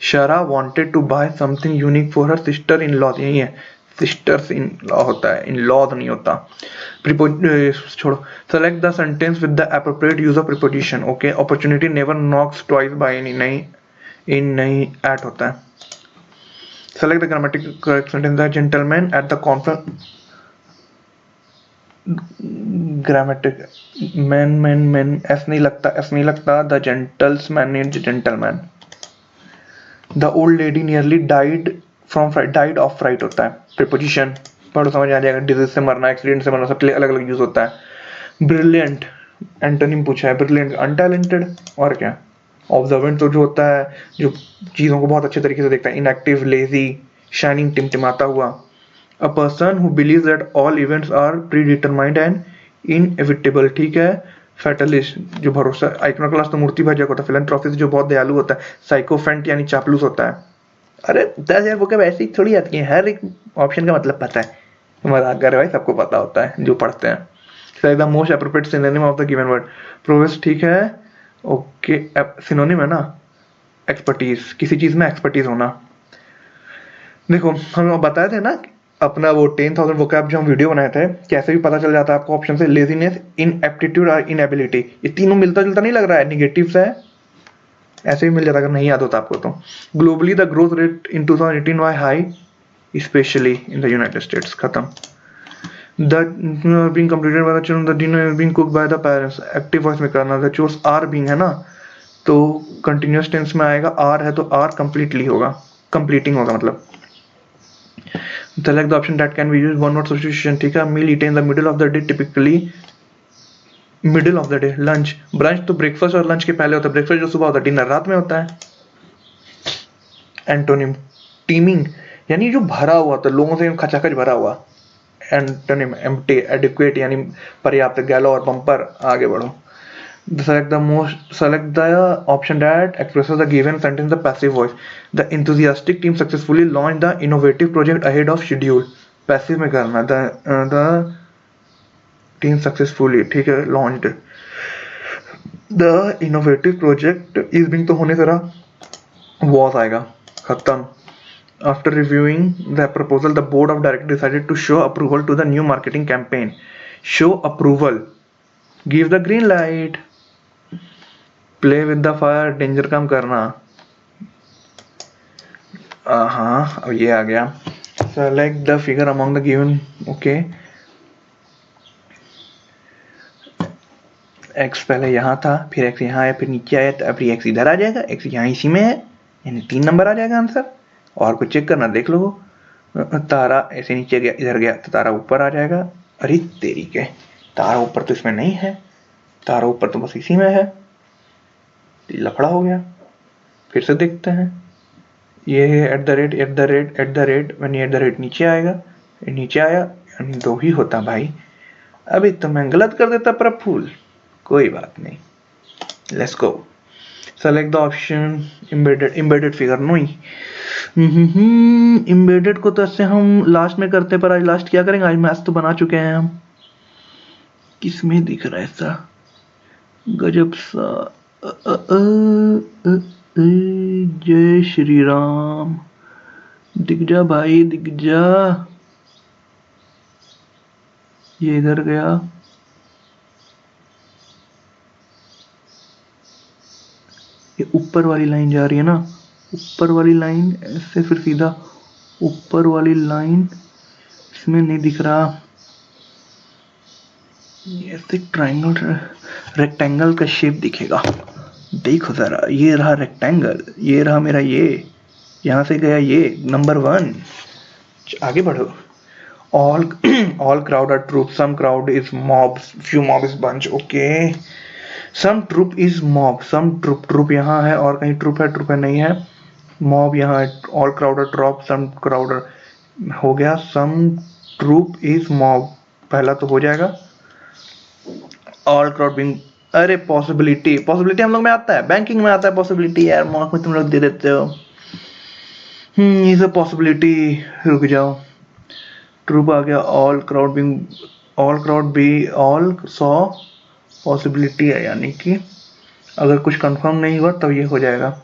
Shara wanted to buy something unique for her sister in law, यही है, सिस्टर्स इन लॉ होता है, इन लॉ नहीं होता। छोड़ो, select the sentence with the appropriate use of preposition, okay. Opportunity never knocks twice by any, नहीं, in नहीं, eight होता है। Select the grammatical correct sentence. The gentleman at the conference. Grammatic men S नहीं लगता, The gentleman is gentleman. The old lady nearly died of fright होता है। Preposition पढ़ो समझ आ जाएगा, डिजीज से मरना, एक्सीडेंट से मरना, सबके लिए अलग अलग यूज होता है। ब्रिलियंट एंटोनिम पूछा है, ब्रिलियंट अनटैलेंटेड, और क्या। ऑब्जर्वेंट तो जो होता है जो चीजों को बहुत अच्छे तरीके से देखता है, इनएक्टिव, लेजी, शाइनिंग टिमटिमाता हुआ। A person who believes that all events are predetermined and inevitable, ठीक है। फैटलिस्ट जो भरोसा, आइकोनोक्लास्ट तो मूर्ति भजक होता है। फिलैंथ्रोपिस्ट जो बहुत दयालु होता है। साइकोफेंट यानी चापलूस होता है। अरे 10,000 वो क्या ऐसी थोड़ी आती है, हर एक ऑप्शन का मतलब पता है, मजाक कर भाई, सबको पता होता है जो पढ़ते हैं। Select the most appropriate synonym of the given word. Prowess, ठीक है, ओके। सिनोनिम है ना, एक्सपर्टीज, किसी चीज में एक्सपर्टीज होना। देखो हम बताए थे ना अपना वो 10,000 वोकैब जो हम वीडियो बनाए थे, कैसे भी पता चल जाता है आपको ऑप्शन से। लेजीनेस, इनएप्टीट्यूड और इनएबिलिटी, ये तीनों मिलता जुलता नहीं लग रहा है, निगेटिव है, ऐसे भी मिल जाता अगर नहीं याद होता आपको तो। Globally the growth rate in 2018 was high specially in the United States, खत्म। The being completed by the children, the dinner being cooked by the parents, active voice में करना। द चोर्स आर बीइंग है ना, तो continuous tense में आएगा, are है तो आर कंप्लीटली होगा, कंप्लीटिंग होगा मतलब। Select the option that can be use one word substitution, ठीक है। Meal eaten in the middle of the day, typically middle of the day. Lunch, brunch तो ब्रेकफास्ट और लंच के पहले होता है, ब्रेकफास्ट जो सुबह होता है, डिनर रात में होता है। एंटोनिम, टीमिंग यानी जो भरा हुआ था, लोगों से खचाखच भरा हुआ। एंटोनिम एम्प्टी, एडिक्वेट यानी पर्याप्त। गैलो और बम्पर, आगे बढ़ो। Select the option that expresses the given sentence in the passive voice. The enthusiastic team successfully launched the innovative project ahead of schedule. Passive में करना, the team successfully, ठीक है, launched the innovative project is being, तो होने जरा was आएगा, खत्म। After reviewing the proposal, the board of directors decided to show approval to the new marketing campaign. Show approval, give the green light. Play with the fire, danger कम करना। हाँ, अब ये आ गया। Select the figure among the given, okay. x पहले यहाँ था, फिर x यहाँ आया, फिर नीचे आया, तो अब x इधर आ जाएगा, x यहाँ इसी में है, यानी 3 नंबर आ जाएगा आंसर। और कुछ चेक करना, देख लो। तारा ऐसे नीचे गया, इधर गया, तो तारा ऊपर आ जाएगा। अरे तेरी के, तारा ऊपर तो इसमें नहीं है, तारा ऊपर तो बस इसी में है, लफड़ा हो गया। फिर से देखते हैं, ये है एट द रेट, यानी एट द रेट नीचे आएगा, नीचे आया, यानी 2 ही होता भाई। अभी तो मैं गलत कर देता प्रफुल, कोई बात नहीं। Let's go. Select the option embedded figure, no he. Embedded को तो ऐसे हम लास्ट में करते, पर आज लास्ट क्या करेंगे, आज मैथ्स तो बना चुके हैं हम। किसमें दिख रहा है ऐसा गजब सा? जय श्री राम, दिख जा भाई, दिख जा। ये इधर गया, ये ऊपर वाली लाइन जा रही है ना, ऊपर वाली लाइन ऐसे, फिर सीधा ऊपर वाली लाइन, इसमें नहीं दिख रहा। ऐसे ट्रायंगल, रेक्टेंगल का शेप दिखेगा, देखो जरा। ये रहा रेक्टेंगल, ये रहा मेरा ये, यहाँ से गया ये नंबर 1। आगे बढ़ो। all crowd are troop, some crowd is mobs, few mob is bunch, okay. some troop is mob, some troop यहाँ है, और कहीं troop है नहीं है। mob यहाँ है, all crowd are trop, some crowd हो गया, some troop is mob, पहला तो हो जाएगा। all crowd being, अरे पॉसिबिलिटी हम लोग में आता है, बैंकिंग में आता है पॉसिबिलिटी, यार मॉक में तुम लोग दे देते हो। ये सब पॉसिबिलिटी, रुक जाओ। ट्रूप आ गया, all crowd B, all saw possibility है, यानी कि अगर कुछ कंफर्म नहीं हुआ तब ये हो जाएगा।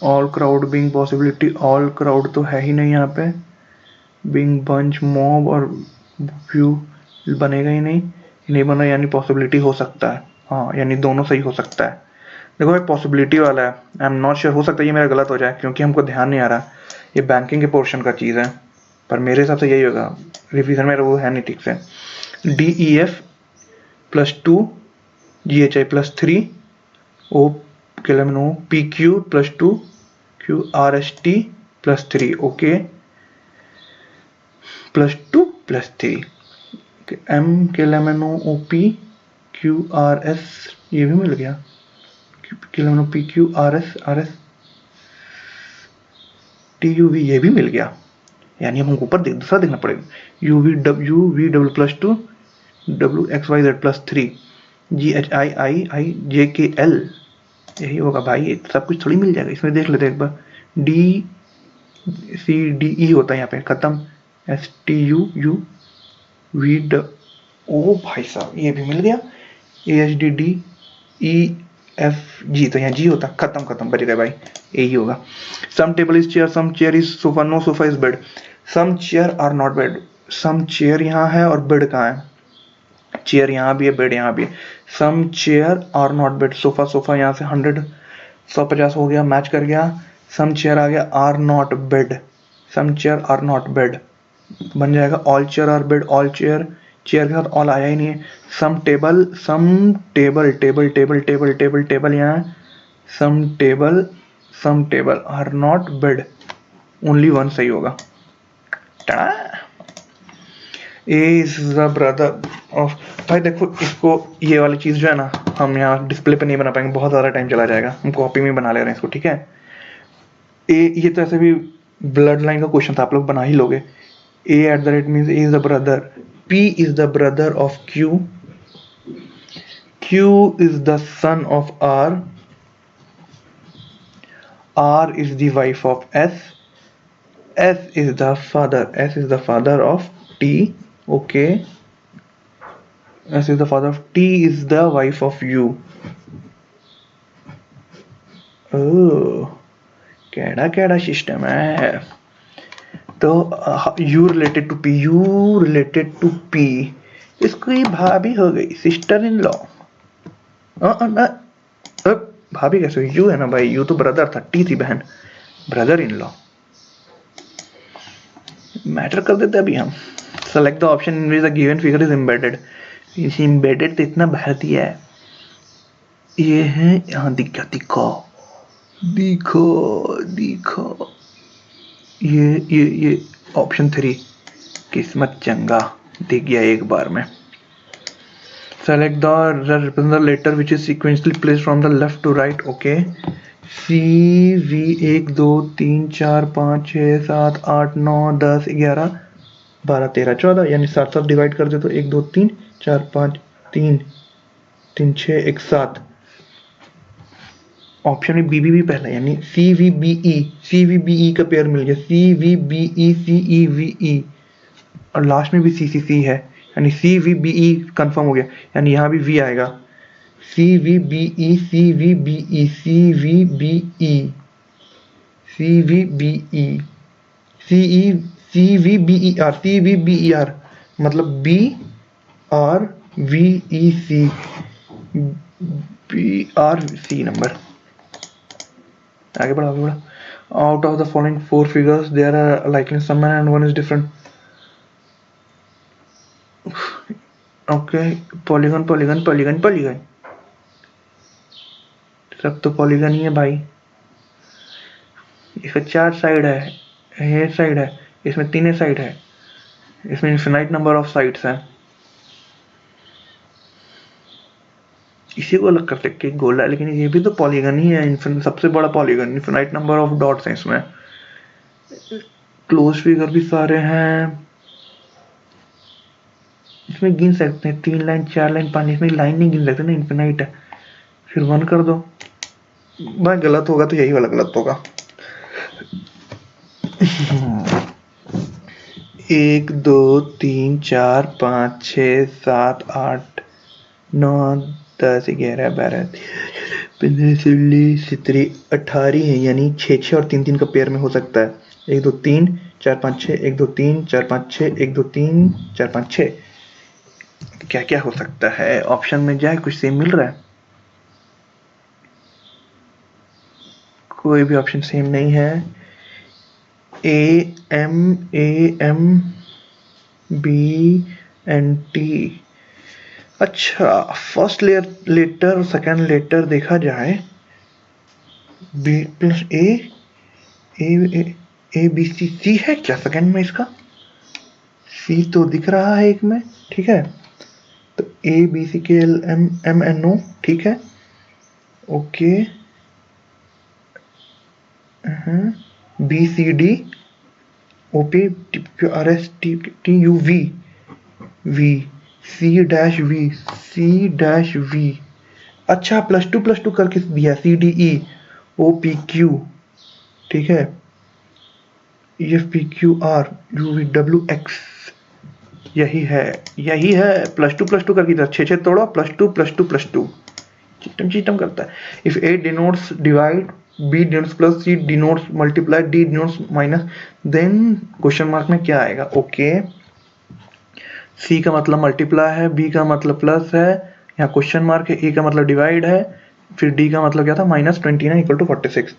All crowd being possibility, all crowd तो है ही नहीं यहाँ पे। बीइंग बंच, मॉब और व्यू बनेगा ही नहीं बना, यानी पॉसिबिलिटी हो सकता है। हाँ, यानी दोनों सही हो सकता है। देखो एक पॉसिबिलिटी वाला है, आई एम नॉट श्योर, हो सकता है ये मेरा गलत हो जाए, क्योंकि हमको ध्यान नहीं आ रहा, ये बैंकिंग के पोर्शन का चीज़ है, पर मेरे हिसाब से यही होगा। रिवीजन में वो है नहीं ठीक से। DEF +2, GHI +3, O KLMNO, PQ +2, QRST +3, okay, +2 +3, M KLMNO OP QRS, ये भी मिल गया। KLMNO PQ RS TUV, ये भी मिल गया, यानी हमको ऊपर दूसरा देखना पड़ेगा। UVW +2, WXYZ +3, GHIIJKL, यही होगा भाई। सब कुछ थोड़ी मिल जाएगा, इसमें देख लेते एक बार। DCDE होता है यहाँ पे, खत्म। STUU VW, ओ भाई साहब ये भी मिल गया। AHDDEFG, तो यहाँ G होता, खत्म, बच गए भाई, यही होगा। Some table is chair, some chair is sofa, no sofa is bed. Some chair are not bed, some chair यहाँ है और बेड कहाँ है? चेयर यहाँ भी है, बेड यहाँ भी है। Some chair are not bed, sofa यहाँ से 150 हो गया, मैच कर गया। सम चेयर आ गया, are not bed, some chair are not bed बन जाएगा। All chair are bed, all chair के साथ ऑल आया ही नहीं है। सम टेबल यहाँ है। Some table are not bed, only 1 सही होगा। A is the brother of, भाई देखो इसको, ये वाली चीज जो है ना हम यहाँ डिस्प्ले पे नहीं बना पाएंगे, बहुत ज़्यादा टाइम चला जाएगा, हम कॉपी में बना ले रहे हैं इसको, ठीक है। ए ये तो ऐसे भी ब्लड लाइन का क्वेश्चन था, आप लोग बना ही लोगे। A at the rate means A is the brother, P is the brother of Q, Q is the son of R, R is the wife of S, S is the father. S is the father of T. Okay. S is the father of T. Is the wife of U. Oh, कैड़ा कैड़ा system है। तो U related to P. U related to P. इसकी भाभी हो गई, sister in law. भाभी कैसे? U है ना भाई, U तो ब्रदर था, T थी बहन, ब्रदर इन लॉ। मैटर कर देते अभी हम। Select the option in which the given figure is embedded. इस एम्बेडेड तो इतना भर दिया है, ये है यहाँ दिख गया, दिखो दिखो दिखो, ये ऑप्शन 3, किस्मत चंगा, दिख गया एक बार में। Select the represent the letter which is sequentially placed from the left to right. Okay, C V 1 2 3 4 5 6 7 8 9 10 11 12 13 14, यानी 7 7 डिवाइड कर दे तो 1 2 3 4 5 3 3 6 1 7। ऑप्शन में बी भी पहला, यानी सी वी बी ई का पेयर मिल गया, C V B E C E V E, और लास्ट में भी सी सी सी है, यानी C V B E confirm हो गया, यानी यहाँ भी वी आएगा, C V B E C V B E C V B E C V B E C E C V B E R, C V B E R मतलब B R V E C, B R सी number. आगे बढ़ा आगे बढ़ा। Out of the following 4 figures there are likely some and one is different. Okay, polygon polygon polygon polygon, सब तो polygon ही है भाई। इसका 4 साइड है, ये साइड है, इसमें 3 साइड है, इसमें इनफिनाइट नंबर ऑफ साइड्स हैं। इसी को अलग कर सकते हैं गोला, लेकिन ये भी तो पॉलीगन ही है, सबसे बड़ा polygon, infinite number of dots हैं इसमें। क्लोज फिगर भी सारे हैं, इसमें गिन सकते हैं 3 लाइन 4 लाइन 5, इसमें लाइन नहीं गिन सकते ना, इनफिनाइट है। फिर 1 कर दो भाई, गलत होगा तो यही वाला गलत होगा। 1 2 3 4 5 6 7 8 9 10 11 12 15 16 17 18 है, यानी 6 6 और 3 3 का पेयर में हो सकता है। 1 2 3 4 5 6 1 2 3 4 5 6 1 2 3 4 5 6। क्या क्या हो सकता है? ऑप्शन में जाए, कुछ सेम मिल रहा है? कोई भी ऑप्शन सेम नहीं है। A M B N T. अच्छा, फर्स्ट लेटर और सेकेंड लेटर देखा जाए, B plus A B C, C है क्या सेकेंड में? इसका सी तो दिख रहा है एक में, ठीक है, तो ए B C K L M M N O, ठीक है, okay, B C D O P R S T T U V V C dash V. अच्छा, +2 करके दिया, C D E O P Q, ठीक है, F P Q R U V W X, यही है +2 करके दिया, 6 6 तोड़ो, +2 चीटम करता है। If A denotes divide, B denotes plus, C denotes multiply, D denotes minus, then question mark में क्या आएगा? ओके, सी का मतलब मल्टीप्लाई है, बी का मतलब प्लस है, यहाँ क्वेश्चन मार्क है, ए का मतलब डिवाइड है, फिर डी का मतलब क्या था? -29 = 46।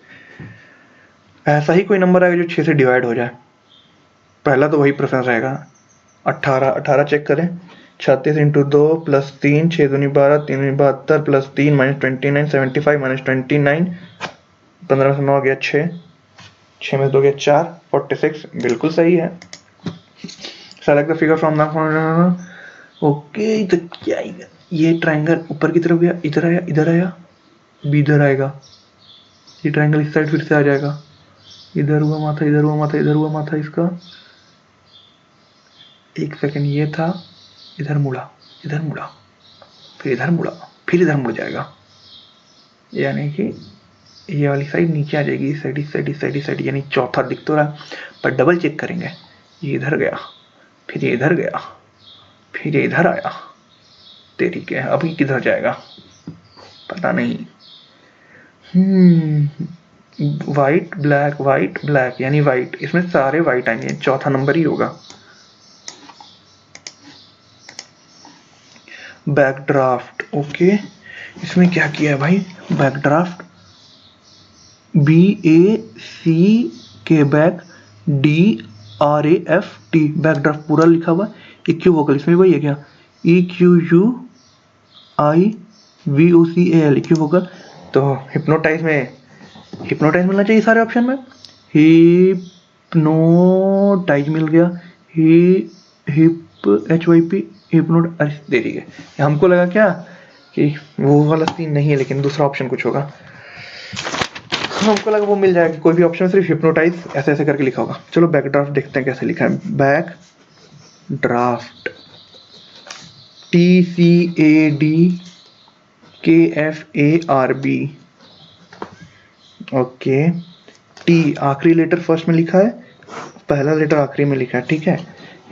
ऐसा ही कोई नंबर आएगा जो 6 से डिवाइड हो जाए, पहला तो वही प्रेफरेंस रहेगा। 18 चेक करें, 36 × 2 + 3 6 दूनी 12 3 दूनी 72 + 3 -29 75 -29 15 से 9 गया 6 6 में 2 गया 4 46, बिल्कुल सही है। Select the figure from the okay. तो क्या आएगा, ये ट्रायंगल ऊपर की तरफ गया, इधर आया, इधर आया, बी इधर आएगा, ये ट्रायंगल इस साइड फिर से आ जाएगा, इधर हुआ माथा, इधर हुआ माथा, इधर हुआ माथा इसका, एक सेकंड ये था, इधर मुड़ा, इधर मुड़ा, फिर इधर मुड़ा, फिर इधर मुड़ जाएगा, यानी कि ये वाली साइड नीचे आ जाएगी, इस साइड, इस साइड, इस साइड, इस साइड, यानी चौथा दिख तो रहा, पर डबल चेक करेंगे। ये इधर गया, फिर ये इधर गया, फिर ये इधर आया, तेरी क्या अभी किधर जाएगा पता नहीं। वाइट ब्लैक यानी वाइट, इसमें सारे वाइट आएंगे, चौथा नंबर ही होगा। बैकड्राफ्ट, ओके, इसमें क्या किया है भाई, बैकड्राफ्ट BAC बैक DRAFT, बैकड्राफ्ट पूरा लिखा हुआ, इक्यू वोकल इसमें वही है क्या, EQUIVOCAL इक्यू वोकल। तो हिप्नोटाइज में हिप्नोटाइज मिलना चाहिए सारे ऑप्शन में, हिप्नोटाइज मिल गया, HYP हिप्नोट, अरे दे रही है, हमको लगा क्या कि वो वाला सीन नहीं है, लेकिन दूसरा ऑप्शन कुछ होगा, हमको लगा वो मिल जाएगा, कोई भी ऑप्शन सिर्फ हिप्नोटाइज ऐसे ऐसे करके लिखा होगा। चलो बैक ड्राफ्ट देखते हैं कैसे लिखा है, back draft TCADKFARB, okay, T आखिरी लेटर फर्स्ट में लिखा है, पहला लेटर आखिरी में लिखा है, ठीक है,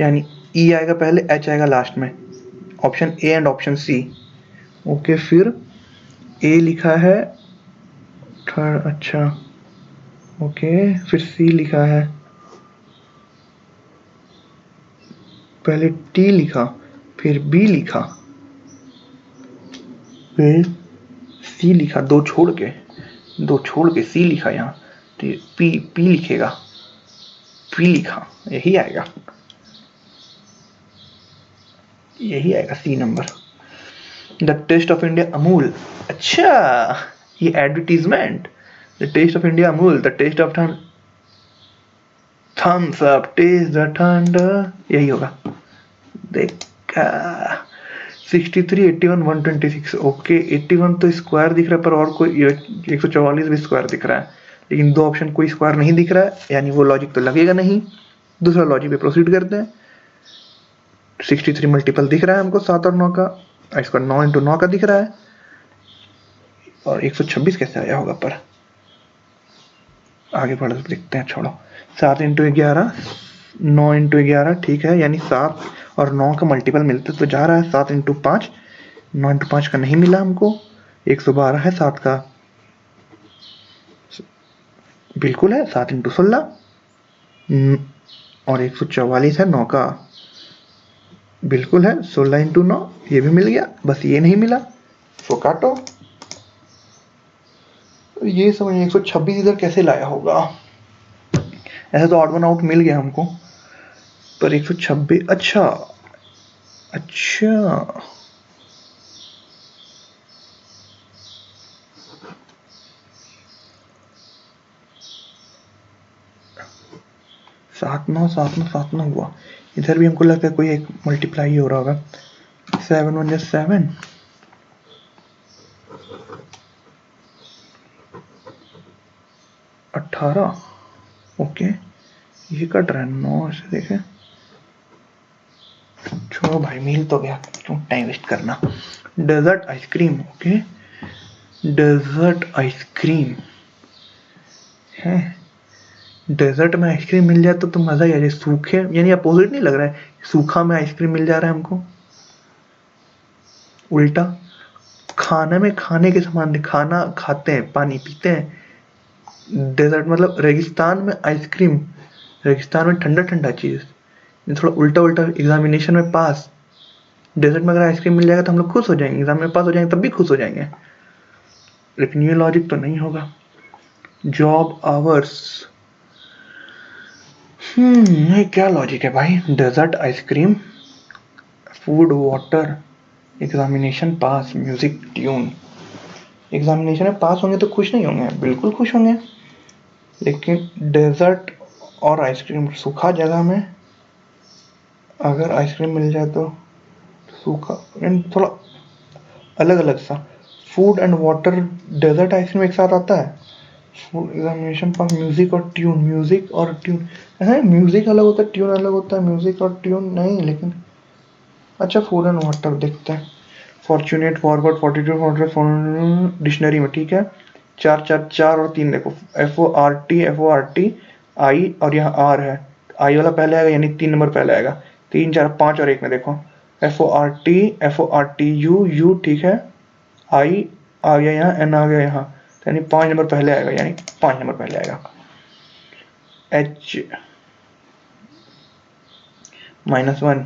यानी ई आएगा पहले, एच आएगा लास्ट में, option A and option C, okay, फिर ए लिखा है थर्ड, अच्छा, ओके, फिर सी लिखा है, पहले टी लिखा, फिर बी लिखा, फिर सी लिखा, दो छोड़ के सी लिखा, यहाँ तो पी लिखेगा, पी लिखा, यही आएगा C number. The taste of India Amul, अच्छा ये advertisement, the taste of India Amul, the taste of Thums Up, taste the thunder, यही होगा, देखा। 63, 81, 126, ओके, 81 तो स्क्वायर दिख रहा है, पर और कोई 144 भी स्क्वायर दिख रहा है, लेकिन दो ऑप्शन कोई स्क्वायर नहीं दिख रहा है, यानी वो लॉजिक तो लगेगा नहीं। दूसरा लॉजिक पे प्रोसीड करते हैं। 63 मल्टीपल दिख रहा है हमको 7 और 9 का, इसका 9 इंटू 9 का दिख रहा है, और 126 कैसे आया होगा, पर आगे बढ़ देखते हैं, छोड़ो। 7 इंटू 11, 9 इंटू 11, ठीक है, यानी 7 और 9 का मल्टीपल मिलते तो जा रहा है, 7 इंटू 5, 9 इंटू 5 का नहीं मिला हमको, 112 है 7 का, बिल्कुल है, 7 इंटू 16, और 144 है 9 का, बिल्कुल है, 16 इंटू 9, ये भी मिल गया, बस ये नहीं मिला, इसको काटो। ये समझ 126 इधर कैसे लाया होगा, ऐसे तो ऑड वन आउट मिल गया हमको, पर 126, अच्छा अच्छा, सात नौ हुआ, इधर भी हमको लगता है कोई एक मल्टीप्लाई हो रहा होगा, 7 1 7, 18, ओके, ये कट रहा है 9 से, देखे, छोड़ो भाई, मिल तो गया, क्यों टाइम वेस्ट करना। Dessert ice cream, okay, dessert ice cream है, डेजर्ट में आइसक्रीम मिल जाए तो मजा ही आ जाए, सूखे यानी अपोजिट नहीं लग रहा है, सूखा में आइसक्रीम मिल जा रहा है हमको, उल्टा खाने में खाने के सामान, खाना खाते हैं, पानी पीते हैं, डेजर्ट मतलब रेगिस्तान में आइसक्रीम, रेगिस्तान में ठंडा ठंडा चीज, थोड़ा उल्टा उल्टा, एग्जामिनेशन में पास, डेजर्ट में अगर आइसक्रीम मिल जाएगा तो हम लोग खुश हो जाएंगे, एग्जाम में पास हो जाएंगे तब भी खुश हो जाएंगे, लेकिन ये लॉजिक तो नहीं होगा। जॉब आवर्स, ये क्या लॉजिक है भाई, dessert ice cream, food water, examination pass, music tune, examination में पास होंगे तो खुश नहीं होंगे, बिल्कुल खुश होंगे, लेकिन डेजर्ट और आइसक्रीम सूखा जगह में, अगर आइसक्रीम मिल जाए तो सूखा थोड़ा अलग अलग सा। Food and water, dessert ice cream एक साथ आता है। फूड एग्जामिनेशन पास, म्यूजिक और ट्यून, म्यूजिक और ट्यून है, म्यूजिक अलग होता है ट्यून अलग होता है, म्यूजिक और ट्यून नहीं लेकिन अच्छा फूड एंड वाटर देखते हैं। फॉर्चुनेट, फॉरवर्ड, 42 डिक्शनरी में ठीक है। चार चार चार और तीन देखो, FORT आई और यहाँ आर है, आई वाला पहले आएगा यानी 3 नंबर पहले आएगा। 3 4 5 और 1 में देखो FORTU यू ठीक है, आई आ गया यहाँ, एन आ गया यहाँ, यानी 5 नंबर पहले आएगा, यानी 5 नंबर पहले आएगा। H -1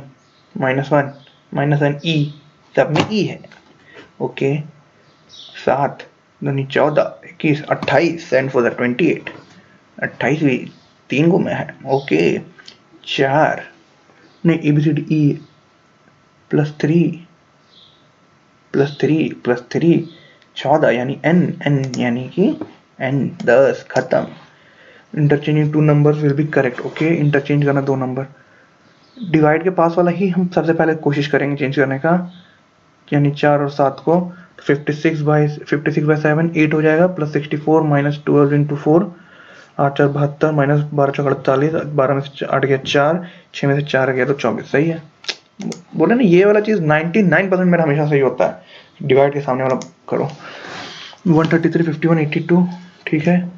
-1 -1 ई, सब में ई है। ओके 7 दूनी 14 21 28, एंड फॉर द 28 28 भी 3 को में है। ओके 4 नहीं ABCD E +3 +3 14 यानी N यानी कि N 10 खत्म। Interchanging 2 numbers will be correct. Okay interchange करना 2 नंबर। डिवाइड के पास वाला ही हम सबसे पहले कोशिश करेंगे चेंज करने का, यानी 4 और 7 को 56/7 8 हो जाएगा, +64 -12 इंटू 4 8 4 72 -12 4 48, 12 में से 8 गया 4, 6 में से 4 गया तो 24। सही है। बोले ना ये वाला चीज 99% मेरा हमेशा सही होता है। डिवाइड के सामने वाला करो। 133 51 82 ठीक है।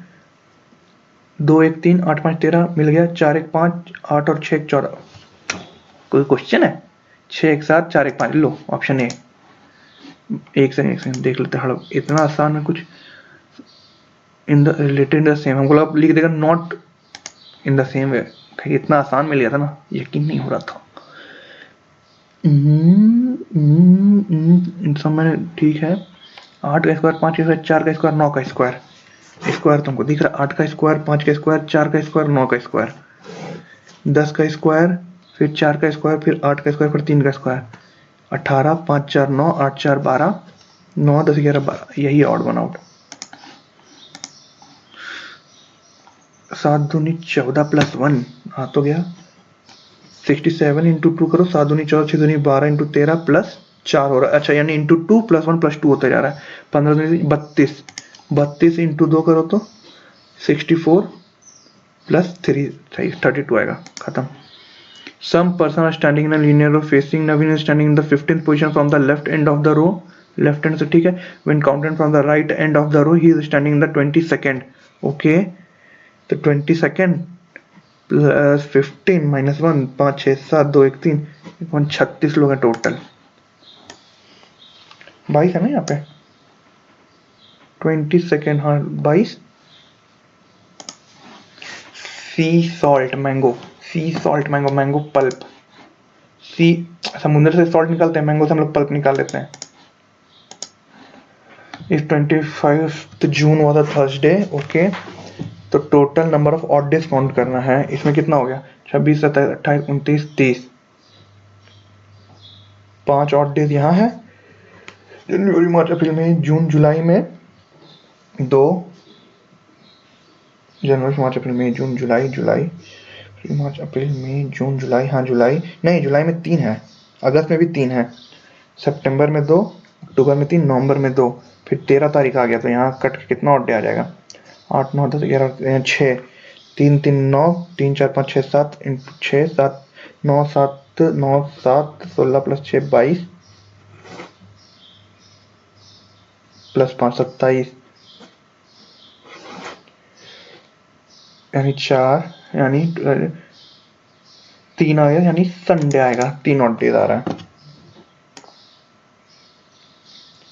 2 1 3 8 5 13 मिल गया। 4 1 5 8 और 6 1 14। कोई क्वेश्चन है? 6 1 7 4 1 5 लो ऑप्शन ए। एक सेकंड देख लेते हैं, इतना आसान है कुछ। In the related the same, हमको आप लिख देगा not in the same way. इतना आसान मिल गया था ना, यकीन नहीं हो रहा था। सब मैंने ठीक है। 8 का स्क्वायर 5 का स्क्वायर 4 का स्क्वायर 9 का स्क्वायर, स्क्वायर तुमको दिख रहा। 8 का स्क्वायर 5 का स्क्वायर 4 का स्क्वायर 9 का स्क्वायर, 10 का स्क्वायर फिर 4 का स्क्वायर फिर 8 का स्क्वायर फिर 3 का स्क्वायर, 18 5 4 9 8 4 12 9 10 11 12, यही ऑड वन आउट। 7 दूनी 14 +1 आ तो गया। 67 इंटू 2 करो, 7 दूनी 14 6 दूनी 12 इंटू 13 +4 हो रहा है। अच्छा यानी इंटू 2 +1 +2 होता जा रहा है। 15 दूनी 32, 32 इंटू 2 करो तो 64 +3 सही 32 आएगा। खत्म। Some person are standing in a linear row facing Naveen is standing in the 15th position from the left end of the row, left hand से ठीक है। when counted from the right end of the row he is standing in the 22nd। Okay तो 22nd +15 -1 5 6 7 2 1 3 36 लोग हैं total. 22 है ना यहाँ पे, 22nd हाँ 22। Sea salt mango, sea salt mango, mango pulp. Sea समुद्र से सॉल्ट निकालते हैं, मैंगो से हम लोग पल्प निकाल लेते हैं। इस 25 जून वाला थर्सडे। ओके तो total number of odd days count करना है। इसमें कितना हो गया 26 27 28 29 30, 5 ऑड डेज यहाँ है। जनवरी मार्च अप्रैल मई जून जुलाई में 2, जनवरी मार्च अप्रैल मई जून जुलाई, जुलाई मार्च अप्रैल मई जून जुलाई, हाँ जुलाई नहीं, जुलाई में 3 है, अगस्त में भी 3 है, सितंबर में 2, अक्टूबर में 3, नवंबर में 2, फिर 13 तारीख आ गया तो यहाँ कट के कितना ऑड डे आ जाएगा 8 9 10 11 6 3 3 9 3 4 5 6 7 6 7 9 7 9 7 16 +6 22 +5 27 यानी 4 यानी 3 आ गया, यानी संडे आएगा। 3 ऑड डेज आ रहा है।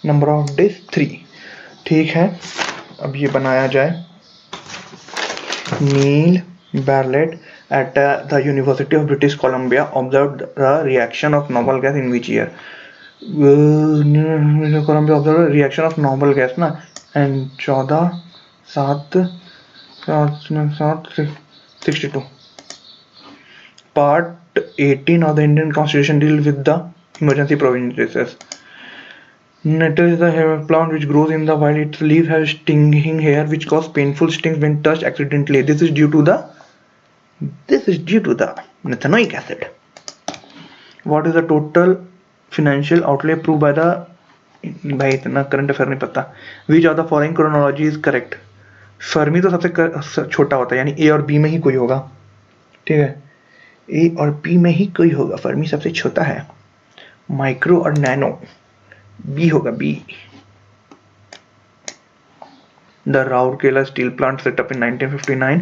नंबर ऑफ डेज 3 ठीक है। अब ये बनाया जाए। नील Bartlett at the University of British Columbia observed the reaction of noble gas in which year? Columbia observed reaction of noble gas ना, and 14 7 62। Part 18 of the Indian Constitution deals with the emergency provisions. Nettle is a hair plant which grows in the wild. Its leaves have stinging hair which cause painful stings when touched accidentally. This is due to the methanoic acid. What is the total financial outlay approve by the, भाई इतना current affair नहीं पता। विच of the following chronology is correct. Fermi तो छोटा होता है, यानी ए और बी में ही कोई होगा, ठीक है, ए और बी में ही कोई होगा, फर्मी सबसे छोटा है। माइक्रो और नैनो, बी होगा B. The Rourkela steel plant set up in 1959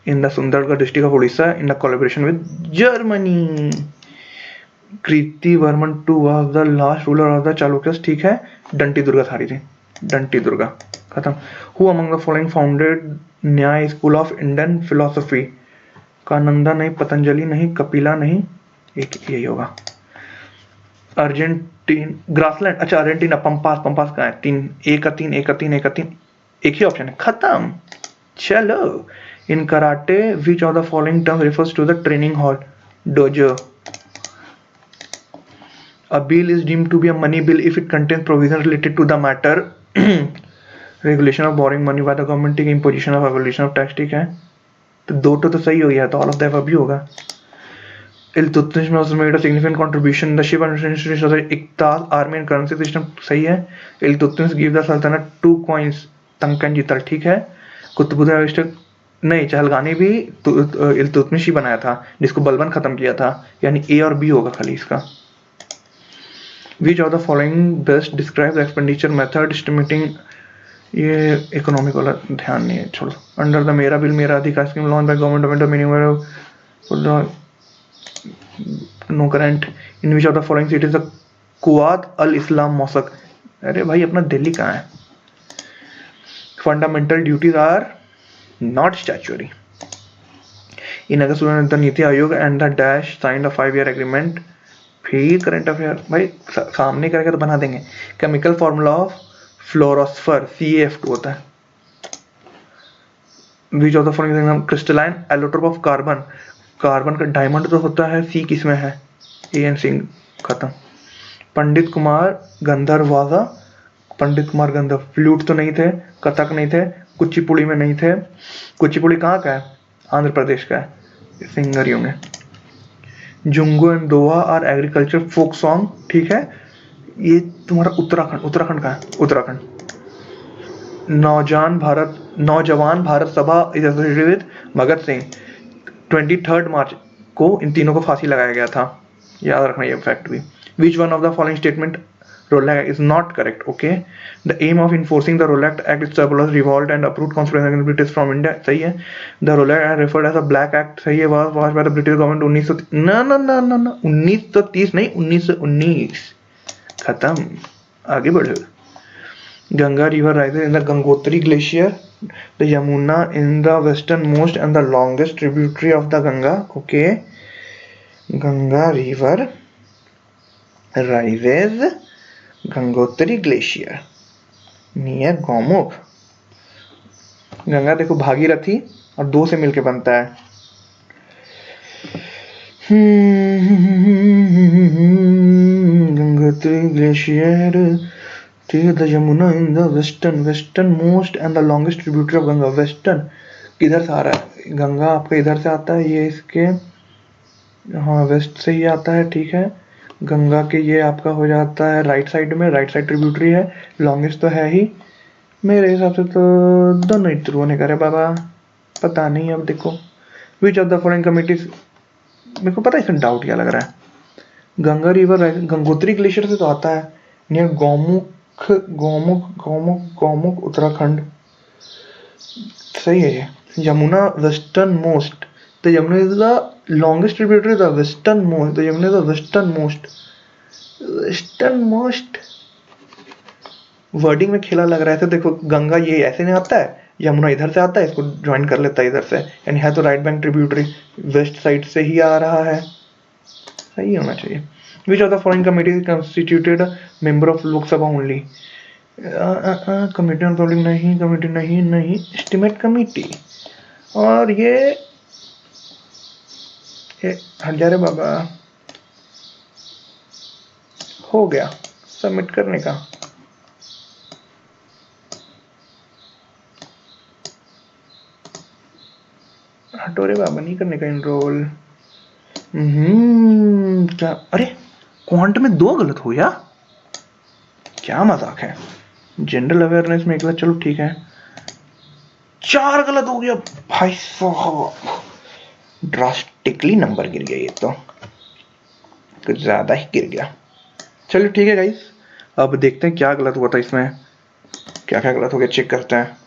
in the Sundargarh district of Odisha in the collaboration with Germany. Kriti Varman टू was the last ruler of the Chalukyas, ठीक है। डंटी दुर्गा सारी थी, डंटी दुर्गा खत्म। Who among the following founded न्याय school of Indian philosophy. कानंदा नहीं, पतंजलि नहीं, कपिला नहीं, एक यही होगा। अर्जेंटीन, ग्रासलैंड, अच्छा अर्जेंटीना, पंपास, पंपास कहाँ है, तीन, एक का तीन, एक का तीन, एक का तीन, एक ही ऑप्शन है, खत्म। चलो। In karate which of the following term refers to the training hall. Dojo. A bill is deemed to be a money bill if it contains provisions related to the matter regulation of borrowing money by the government, ठीक है, imposition of abolition of tax, ठीक है। तो दो तो सही हो गया, तो ऑल ऑफ द अबव भी होगा। Iltutmish also made a significant contribution in the ship administration of the Iqtal army and currency system, सही है। Iltutmish gave the Sultanate 2 coins, तंकन जीतल, ठीक है। कुतुबुद्दीन अविष्टक नहीं, चहलगानी भी इल्तुतमिश ही बनाया था, जिसको बलबन खत्म किया था, यानी ए और बी होगा खाली इसका। Which of the following best describe the expenditure method estimating, ये इकोनॉमिक वाला ध्यान नहीं है, छोड़ो। अंडर द मेरा बिल मेरा अधिकार scheme launch by government of minimum no current. In which of the following cities the Quwwat al Islam mosque. अरे भाई अपना दिल्ली कहाँ है। Fundamental duties are not statutory. In August the Niti Aayog and the dash signed a 5 year agreement. फिर current affair भाई सामने करके तो बना देंगे। केमिकल फॉर्मूला ऑफ फ्लोरोस्फर CaF2 होता है। विच of the following crystalline allotrope of carbon. Carbon का डायमंड तो होता है, सी किसमें है, एन सिंह, खत्म। पंडित कुमार गंधर्वाजा, पंडित कुमार गंधर्व, फ्लूट तो नहीं थे, कथक नहीं थे, कुचिपुड़ी में नहीं थे। कुचिपुड़ी कहाँ का है, आंध्र प्रदेश का है, सिंगर ही होंगे। Jungo and Doha are agriculture folk song, ठीक है। ये तुम्हारा उत्तराखंड, उत्तराखंड का है, उत्तराखंड। नौजवान भारत सभा is associated with Bhagat Singh. 23 मार्च को इन तीनों को फांसी लगाया गया था, याद रखना ये फैक्ट भी। Which one of the following statement Rowlatt is not correct, okay. The aim of enforcing the Rowlatt Act is to revolt and approved conspiracy British from India, सही है। The Rowlatt Act referred as a black act, सही है, was passed by the British government 1930, ना ना ना ना ना 1930 नहीं, 1919, खत्म। आगे बढ़ो। Ganga river rises in the Gangotri glacier. The Yamuna in the westernmost and the longest tributary of the Ganga. Okay. Ganga river rises Gangotri glacier near Gomukh. Ganga देखो भागीरथी और दो से मिलके बनता है। गंगोत्री ग्लेशियर, ठीक है। The Yamuna in the western most and the longest tributary of Ganga. Western किधर से आ रहा है, गंगा आपका इधर से आता है, ये इसके, हाँ वेस्ट से ही आता है, ठीक है। गंगा के ये आपका हो जाता है राइट साइड में, राइट साइड ट्रिब्यूटरी है, लॉन्गेस्ट तो है ही। मेरे हिसाब से तो दोनों ही ट्रू होने का है बाबा, पता नहीं अब देखो। विच ऑफ द फॉलोइंग कमिटीज, मेरे को पता है इसमें डाउट क्या लग रहा है। गंगा रिवर गंगोत्री ग्लेशियर से तो आता है, नियर गौमुख, गौमुख गौमुख गौमुख उत्तराखंड, सही है ये। Yamuna western most, the Yamuna is the longest tributary, the western most, the Yamuna is the western most, western most. Wording में खेला लग रहा है, तो देखो गंगा ये ऐसे नहीं आता है, यमुना इधर से आता है, इसको ज्वाइन कर लेता है इधर से, यानी है तो right bank tributary, west side से ही आ रहा है, सही होना चाहिए। विच of the following committee constituted member of Lok Sabha only. Committee on public नहीं, कमिटी नहीं, नहीं एस्टिमेट कमिटी। और ये हट जा रे बाबा, हो गया सबमिट करने का। हटो रे बाबा, नहीं करने का इनरोल। क्या, अरे क्वांट में 2 गलत हो गया, क्या मजाक है। जनरल अवेयरनेस में 1 गलत, चलो ठीक है। 4 गलत हो गया भाई साहब, ड्रास्टिकली नंबर गिर गया, ये तो कुछ ज्यादा ही गिर गया। चलो ठीक है गाइस, अब देखते हैं क्या गलत हुआ था इसमें, क्या क्या गलत हो गया चेक करते हैं।